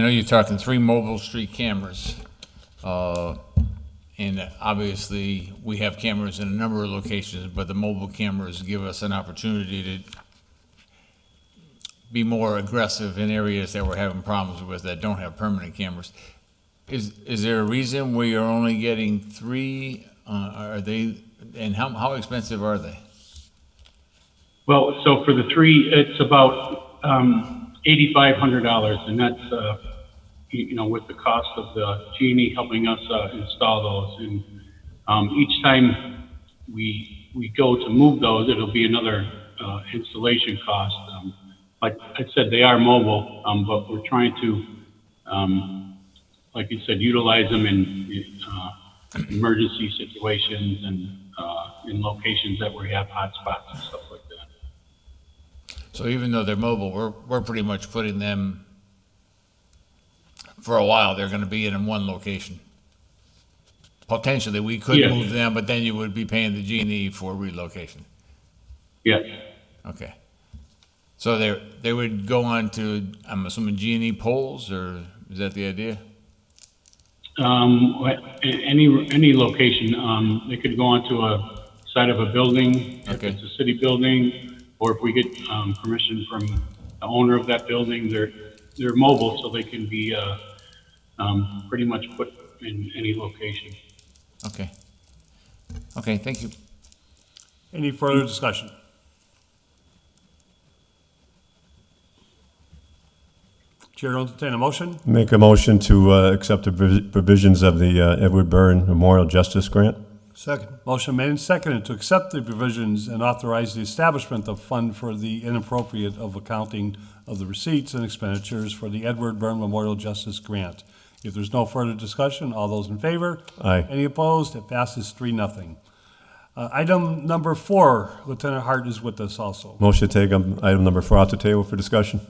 know you're talking 3 mobile street cameras. And obviously, we have cameras in a number of locations, but the mobile cameras give us an opportunity to be more aggressive in areas that we're having problems with that don't have permanent cameras. Is there a reason where you're only getting 3? Are they, and how expensive are they? Well, so for the 3, it's about $8,500, and that's with the cost of the Genie helping us install those. And each time we go to move those, it'll be another installation cost. Like I said, they are mobile, but we're trying to, like you said, utilize them in emergency situations and in locations that we have hotspots and stuff like that. So even though they're mobile, we're pretty much putting them, for a while, they're going to be in one location. Potentially, we could Yes. move them, but then you would be paying the G&E for relocation. Yes. Okay. So they would go on to, I'm assuming, G&E poles, or is that the idea? Any location, they could go onto a side of a building, if Okay. it's a city building, or if we get permission from the owner of that building, they're mobile, so they can be pretty much put in any location. Okay. Okay, thank you. Any further discussion? Chair will entertain a motion. Make a motion to accept the provisions of the Edward Byrne Memorial Justice Grant. Second. Motion made and seconded to accept the provisions and authorize the establishment of fund for the inappropriate of accounting of the receipts and expenditures for the Edward Byrne Memorial Justice Grant. If there's no further discussion, all those in favor? Aye. Any opposed? It passes 3-0. Item number 4, Lieutenant Hart is with us also. Motion to take item number 4 off the table for discussion.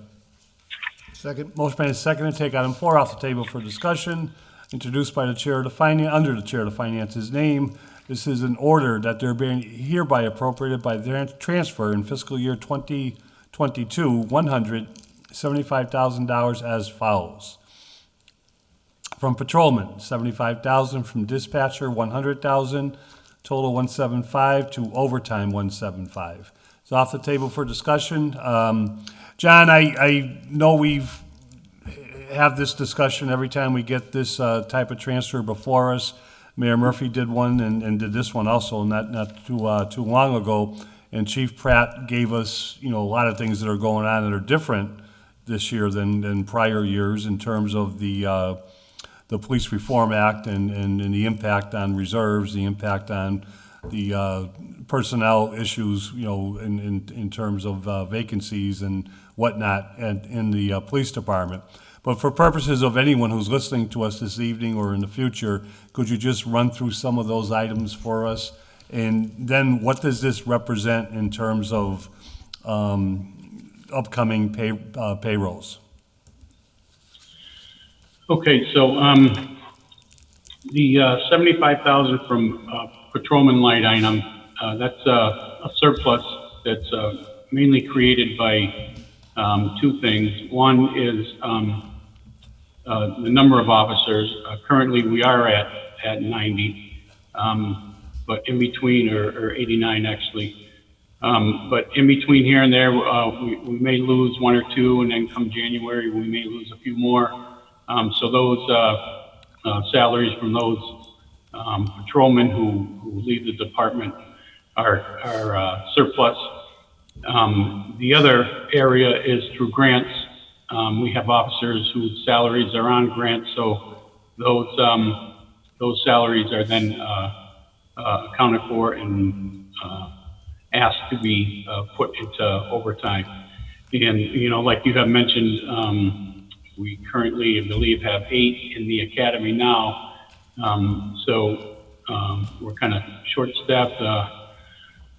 Second. Motion made and seconded to take item 4 off the table for discussion, introduced by the Chair of the Finance, under the Chair of the Finance's name. This is an order that they're being hereby appropriated by their transfer in fiscal year 2022, $175,000 as follows. From patrolman, $75,000; from dispatcher, $100,000, total $175,000, to overtime, $175,000. It's off the table for discussion. John, I know we've have this discussion every time we get this type of transfer before us. Mayor Murphy did one and did this one also not too long ago. And Chief Pratt gave us, a lot of things that are going on that are different this year than prior years in terms of the Police Reform Act and the impact on reserves, the impact on the personnel issues, in terms of vacancies and whatnot in the police department. But for purposes of anyone who's listening to us this evening or in the future, could you just run through some of those items for us? And then what does this represent in terms of upcoming payrolls? Okay, so the $75,000 from patrolman light item, that's a surplus that's mainly created by 2 things. One is the number of officers. Currently, we are at 90, but in between, or 89 actually. But in between here and there, we may lose one or two, and then come January, we may lose a few more. So those salaries from those patrolmen who leave the department are surplus. The other area is through grants. We have officers whose salaries are on grants, so those salaries are then accounted for and asked to be put into overtime. And, you know, like you have mentioned, we currently, I believe, have 8 in the academy now. So we're kind of short-staffed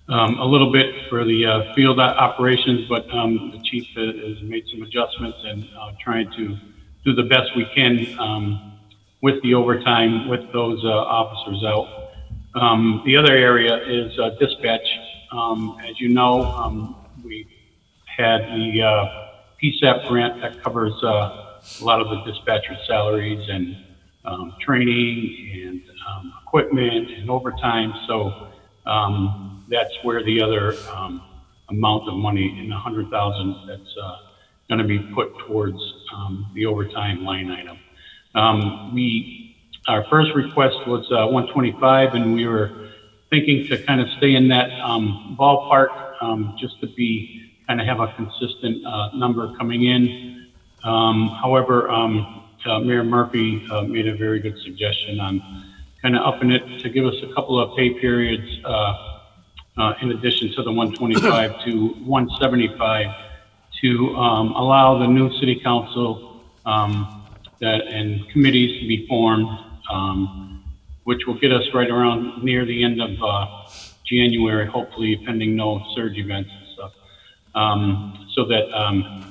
a little bit for the field operations, but the chief has made some adjustments and trying to do the best we can with the overtime with those officers out. The other area is dispatch. As you know, we had the PSAP grant that covers a lot of the dispatcher salaries and training and equipment and overtime. So that's where the other amount of money in $100,000 that's going to be put towards the overtime line item. Our first request was 125, and we were thinking to kind of stay in that ballpark just to be kind of have a consistent number coming in. However, Mayor Murphy made a very good suggestion on kind of upping it to give us a couple of pay periods in addition to the 125 to 175 to allow the new city council and committees to be formed, which will get us right around near the end of January, hopefully pending no surge events and stuff, so that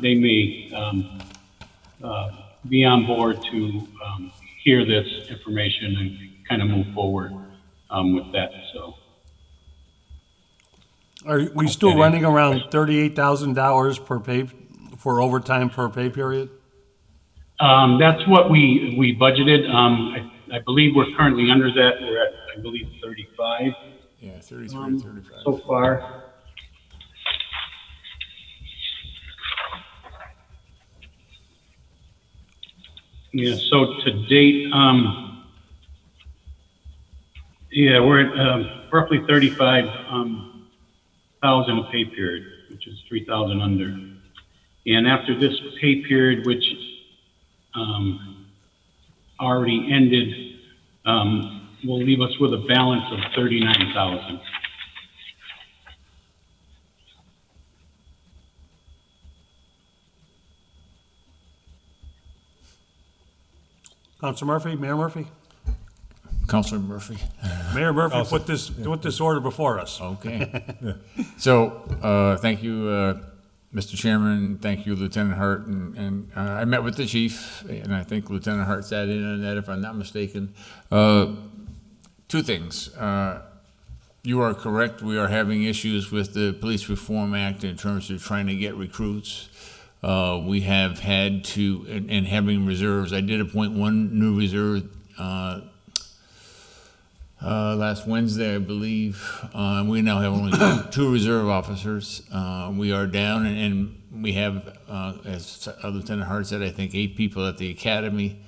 they may be on board to hear this information and kind of move forward with that. So, Are we still running around $38,000 per pay for overtime per pay period? That's what we budgeted. I believe we're currently under that. We're at, I believe, 35. Yeah, 33 or 35. So far. Yeah, so to date, yeah, we're at roughly 35,000 a pay period, which is 3,000 under. And after this pay period, which already ended, will leave us with a balance of 39,000. Councilor Murphy, Mayor Murphy? Councilor Murphy. Mayor Murphy put this order before us. Okay. So, thank you, Mr. Chairman. Thank you, Lieutenant Hart. And I met with the chief, and I think Lieutenant Hart sat in on that, if I'm not mistaken. 2 things. You are correct. We are having issues with the Police Reform Act in terms of trying to get recruits. We have had to, and having reserves. I did appoint 1 new reserve last Wednesday, I believe. We now have only 2 reserve officers. We are down, and we have, as Lieutenant Hart said, I think 8 people at the academy.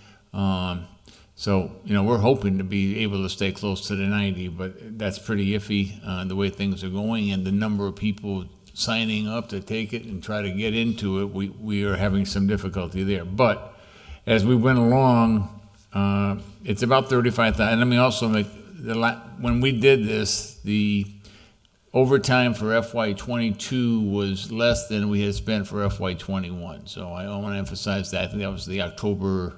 So, you know, we're hoping to be able to stay close to the 90, but that's pretty iffy the way things are going, and the number of people signing up to take it and try to get into it. We are having some difficulty there. But as we went along, it's about 35,000. And let me also make when we did this, the overtime for FY22 was less than we had spent for FY21. So I want to emphasize that. I think that was the October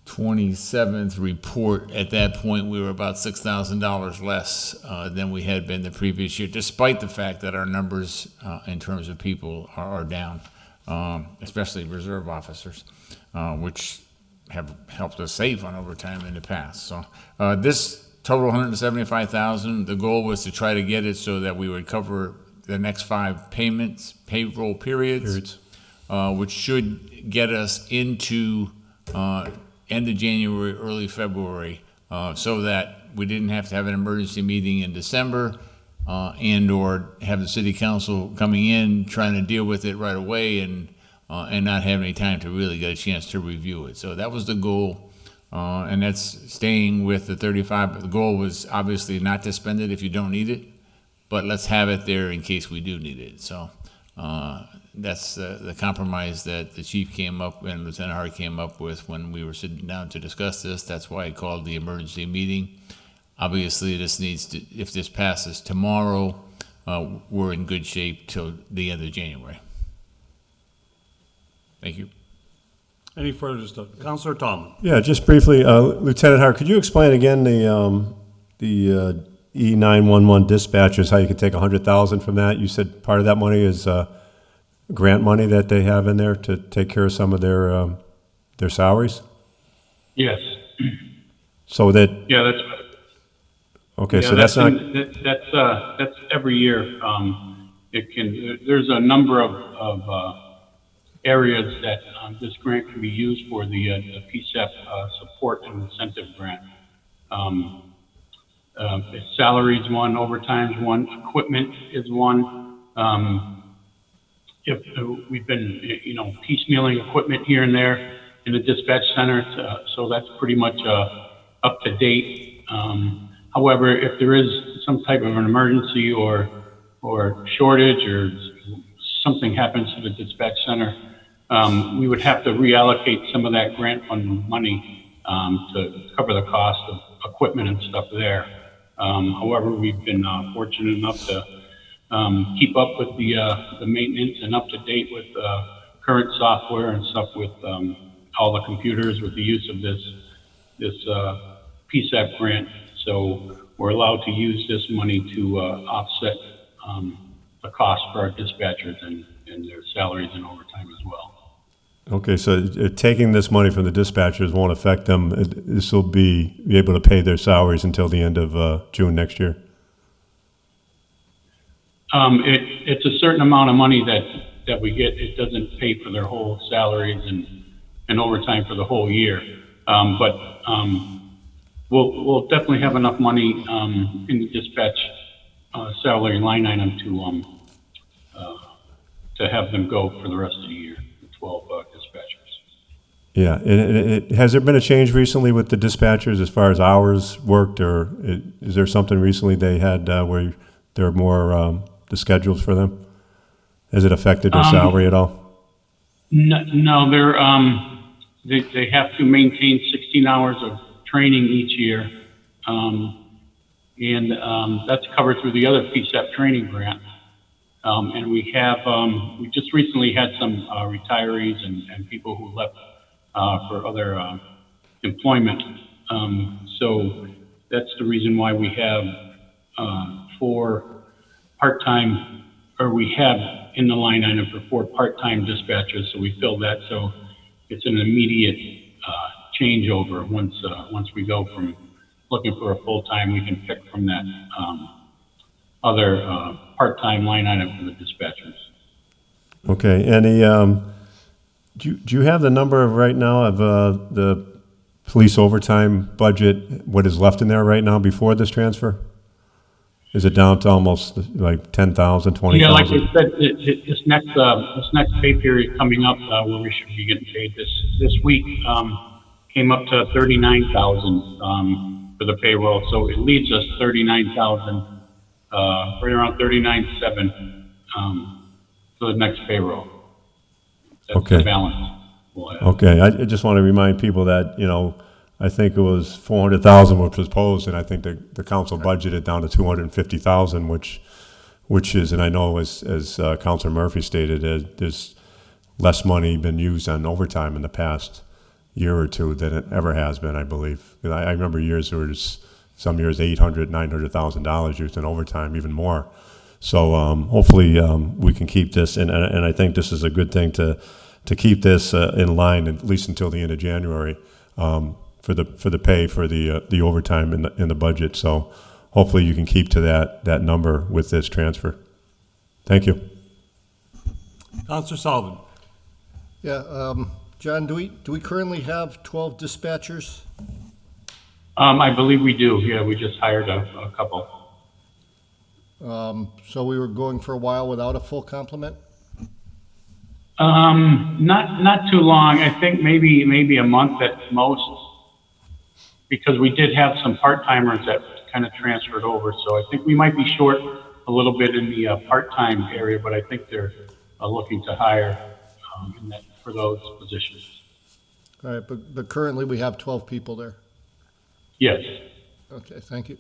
27th report. At that point, we were about $6,000 less than we had been the previous year, despite the fact that our numbers in terms of people are down, especially reserve officers, which have helped us save on overtime in the past. So this total $175,000. The goal was to try to get it so that we would cover the next 5 payroll periods. Which should get us into end of January, early February, so that we didn't have to have an emergency meeting in December, and/or have the city council coming in, trying to deal with it right away and not having any time to really get a chance to review it. So that was the goal. And that's staying with the 35. The goal was obviously not to spend it if you don't need it, but let's have it there in case we do need it. So that's the compromise that the chief came up and Lieutenant Hart came up with when we were sitting down to discuss this. That's why I called the emergency meeting. Obviously, this needs to, if this passes tomorrow, we're in good shape till the end of January. Thank you. Any further discussion? Counselor Tomlin. Yeah, just briefly, Lieutenant Hart, could you explain again the E911 dispatchers, how you can take $100,000 from that? You said part of that money is grant money that they have in there to take care of some of their salaries? Yes. So that, Yeah, that's, okay, yeah, so that's not, that's every year. There's a number of areas that this grant can be used for, the PSEP support and incentive grant. Salaries one, overtime's one, equipment is one. If we've been, piecemealing equipment here and there in the dispatch center, so that's pretty much up to date. However, if there is some type of an emergency or shortage or something happens to the dispatch center, we would have to reallocate some of that grant fund money to cover the cost of equipment and stuff there. However, we've been fortunate enough to keep up with the maintenance and up to date with current software and stuff with all the computers with the use of this PSEP grant. So we're allowed to use this money to offset the cost for our dispatchers and their salaries and overtime as well. okay, so taking this money from the dispatchers won't affect them. This will be able to pay their salaries until the end of June next year? It's a certain amount of money that we get. It doesn't pay for their whole salaries and overtime for the whole year. But we'll definitely have enough money in the dispatch salary line item to have them go for the rest of the year, the 12 dispatchers. Yeah, and has there been a change recently with the dispatchers as far as hours worked, or is there something recently they had where there are more the schedules for them? Has it affected their salary at all? No, they have to maintain 16 hours of training each year, and that's covered through the other PSEP training grant. And we just recently had some retirees and people who left for other employment. So that's the reason why we have 4 part-time, or we have in the line item for 4 part-time dispatchers. So we filled that. So it's an immediate changeover. Once we go from looking for a full-time, we can pick from that other part-time line item for the dispatchers. Okay, and do you have the number of right now of the police overtime budget, what is left in there right now before this transfer? Is it down to almost like 10,000, 20,000? Yeah, like I said, this next pay period coming up, where we should be getting paid this week, came up to 39,000 for the payroll. So it leaves us 39,000, right around 39,700 for the next payroll. That's Okay. the balance we'll have. Okay, I just want to remind people that, I think it was 400,000 was proposed, and I think the council budgeted down to 250,000, which is, and I know as Councilor Murphy stated, there's less money been used on overtime in the past year or two than it ever has been, I believe. I remember years there was some years $800,000, $900,000 used in overtime, even more. So hopefully we can keep this, and I think this is a good thing to keep this in line at least until the end of January. For the pay for the overtime in the budget. So hopefully you can keep to that number with this transfer. Thank you. Counselor Sullivan. Yeah, John, do we currently have 12 dispatchers? I believe we do. Yeah, we just hired a couple. So we were going for a while without a full complement? Not too long. I think maybe a month at most, because we did have some part-timers that kind of transferred over. So I think we might be short a little bit in the part-time area, but I think they're looking to hire for those positions. All right, but currently we have 12 people there. Yes. Okay, thank you.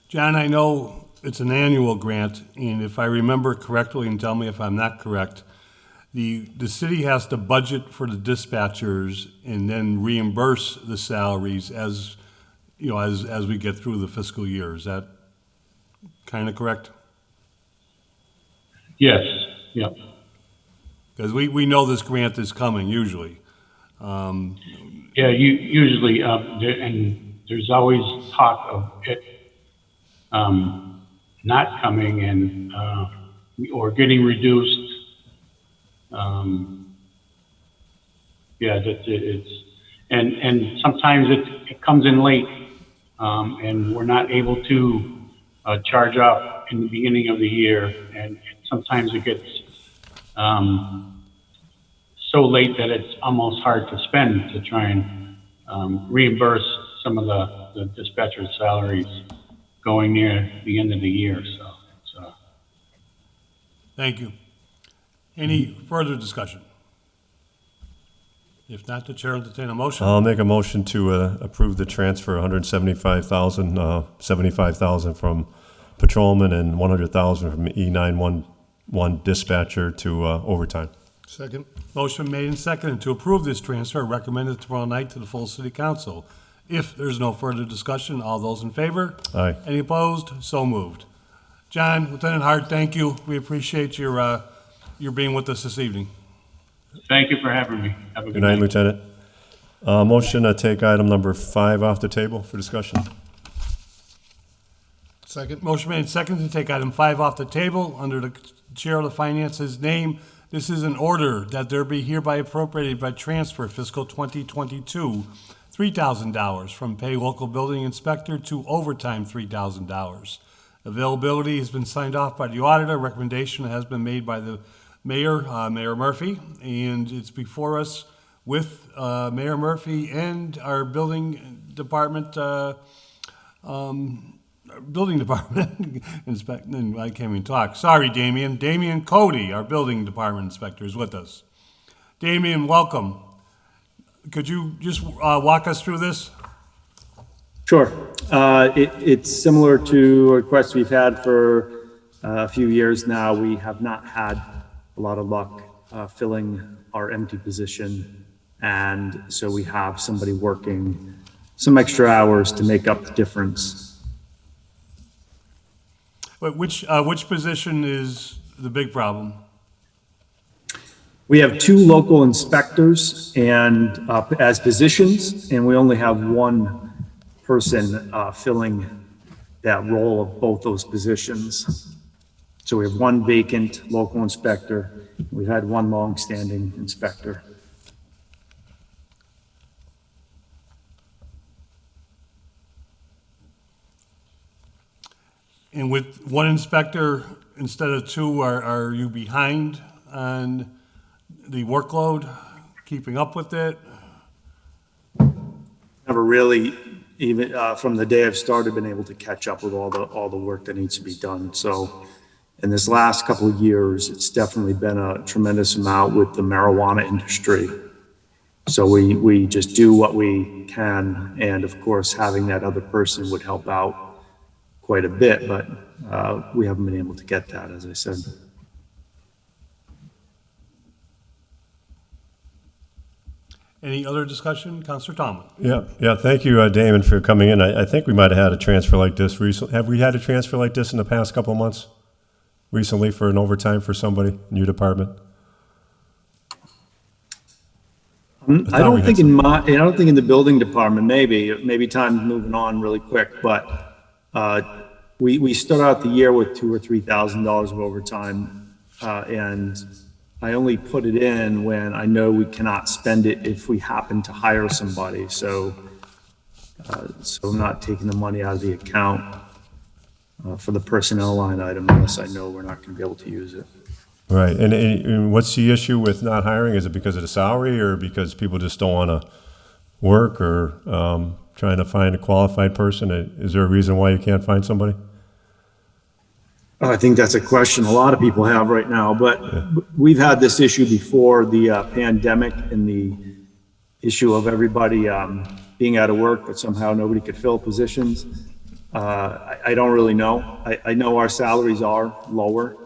John, I know it's an annual grant, and if I remember correctly, and tell me if I'm not correct, the city has to budget for the dispatchers and then reimburse the salaries as, you know, as we get through the fiscal year. Is that kind of correct? Yes. Yep. Because we know this grant is coming usually. Yeah. Usually, and there's always talk of it not coming and or getting reduced. Yeah, it's and sometimes it comes in late, and we're not able to charge off in the beginning of the year, and sometimes it gets so late that it's almost hard to spend to try and reimburse some of the dispatcher salaries going near the end of the year. So. Thank you. Any further discussion? If not, the chair will entertain a motion. I'll make a motion to approve the transfer, 175,000, 75,000 from patrolman and 100,000 from E911 dispatcher to overtime. Second? Motion made and seconded to approve this transfer, recommended tomorrow night to the full city council. If there's no further discussion, all those in favor? Aye. Any opposed? So moved. John, Lieutenant Hart, thank you. We appreciate your being with us this evening. Thank you for having me. Have a good Good night, night. Lieutenant. Motion to take item number 5 off the table for discussion. Second? Motion made and seconded to take item 5 off the table under the chair of the finance's name. This is an order that there be hereby appropriated by transfer fiscal 2022, $3,000 from pay local building inspector to overtime $3,000. Availability has been signed off by the auditor. Recommendation has been made by the mayor, Mayor Murphy, and it's before us with Mayor Murphy and our building department inspector. I can't even talk. Sorry, Damien. Damien Cody, our building department inspector, is with us. Damien, welcome. Could you just walk us through this? Sure. It's similar to requests we've had for a few years now. We have not had a lot of luck filling our empty position, and so we have somebody working some extra hours to make up the difference. But which position is the big problem? We have 2 local inspectors and as positions, and we only have 1 person filling that role of both those positions. So we have 1 vacant local inspector. We've had 1 long-standing inspector. And with 1 inspector instead of 2, are you behind on the workload, keeping up with it? Never really, even from the day I've started, been able to catch up with all the work that needs to be done. So in this last couple of years, it's definitely been a tremendous amount with the marijuana industry. So we just do what we can, and of course, having that other person would help out quite a bit, but we haven't been able to get that, as I said. Any other discussion? Councilor Tomlin. Yeah. Thank you, Damon, for coming in. I think we might have had a transfer like this recently. Have we had a transfer like this in the past couple of months? Recently for an overtime for somebody in your department? I don't think in the building department, maybe time's moving on really quick, but we start out the year with $2,000 or $3,000 of overtime, and I only put it in when I know we cannot spend it if we happen to hire somebody. So I'm not taking the money out of the account. for the personnel line item unless I know we're not going to be able to use it. Right, and what's the issue with not hiring? Is it because of the salary, or because people just don't want to work, or trying to find a qualified person? Is there a reason why you can't find somebody? I think that's a question a lot of people have right now, but we've had this issue before the pandemic and the issue of everybody being out of work, but somehow nobody could fill positions. I don't really know. I know our salaries are lower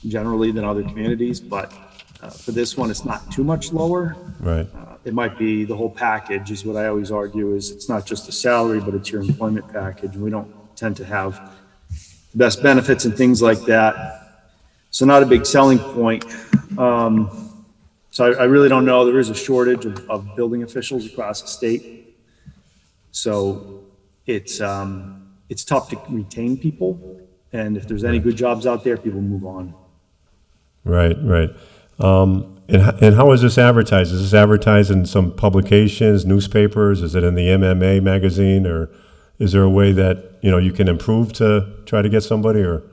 generally than other communities, but for this one, it's not too much lower. Right. It might be the whole package is what I always argue is it's not just the salary, but it's your employment package. And we don't tend to have the best benefits and things like that. So not a big selling point. So I really don't know. There is a shortage of building officials across the state. So it's tough to retain people. And if there's any good jobs out there, people move on. Right, right. And how is this advertised? Is this advertised in some publications, newspapers? Is it in the MMA magazine, or is there a way that, you know, you can improve to try to get somebody, or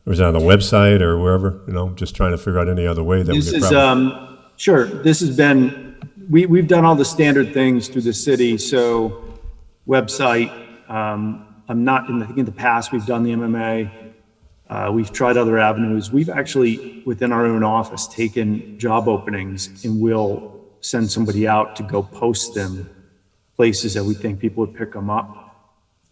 is it on the website or wherever? You know, just trying to figure out any other way that This we could is, probably. sure, this has been, we've done all the standard things through the city, so website, I'm not, I think in the past, we've done the MMA, we've tried other avenues. We've actually, within our own office, taken job openings and we'll send somebody out to go post them places that we think people would pick them up.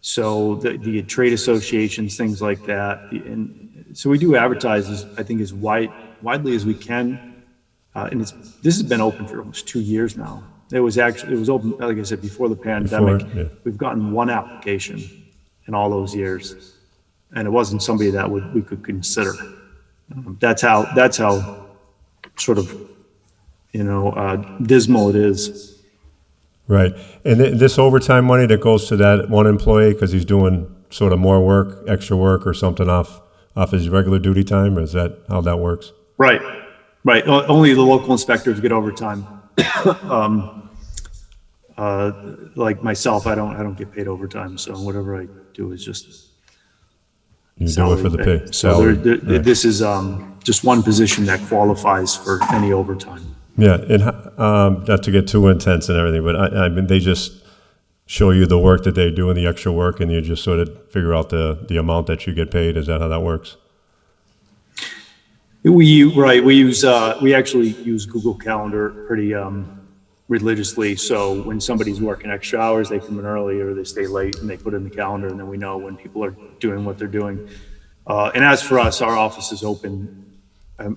So the trade associations, things like that. And so we do advertise, I think, as widely as we can. And this has been open for almost 2 years now. It was open, like I said, before the pandemic. Yeah. We've gotten one application in all those years. And it wasn't somebody that we could consider. That's how sort of, dismal it is. Right. And this overtime money that goes to that one employee because he's doing sort of more work, extra work or something off his regular duty time, or is that how that works? Right. Only the local inspectors get overtime. Like myself, I don't get paid overtime. So whatever I do is just You do it for the pay. So salary. Right. this is just one position that qualifies for any overtime. Yeah, and not to get too intense and everything, but I mean, they just show you the work that they do and the extra work, and you just sort of figure out the amount that you get paid. Is that how that works? We actually use Google Calendar pretty religiously. So when somebody's working extra hours, they come in early or they stay late, and they put it in the calendar, and then we know when people are doing what they're doing. And as for us, our office is open.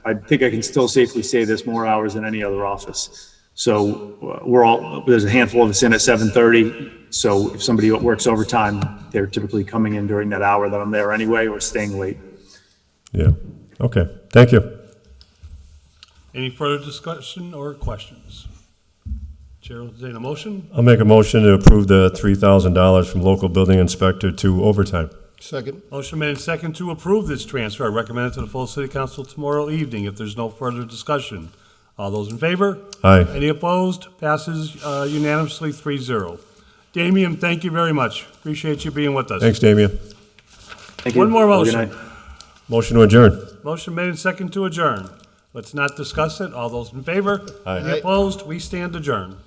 I think I can still safely say this, more hours than any other office. So there's a handful of us in at 7:30. So if somebody works overtime, they're typically coming in during that hour that I'm there anyway, or staying late. Yeah. Okay. Thank you. Any further discussion or questions? Chair will entertain a motion. I'll make a motion to approve the $3,000 from local building inspector to overtime. Second. Motion made and second to approve this transfer. I recommend it to the full city council tomorrow evening if there's no further discussion. All those in favor? Aye. Any opposed? Passes unanimously 3-0. Damian, thank you very much. Appreciate you being with us. Thanks, Damian. Thank you. One more Have a good motion. night. Motion to adjourn. Motion made and second to adjourn. Let's not discuss it. All those in favor? Aye. Any opposed? We stand adjourned.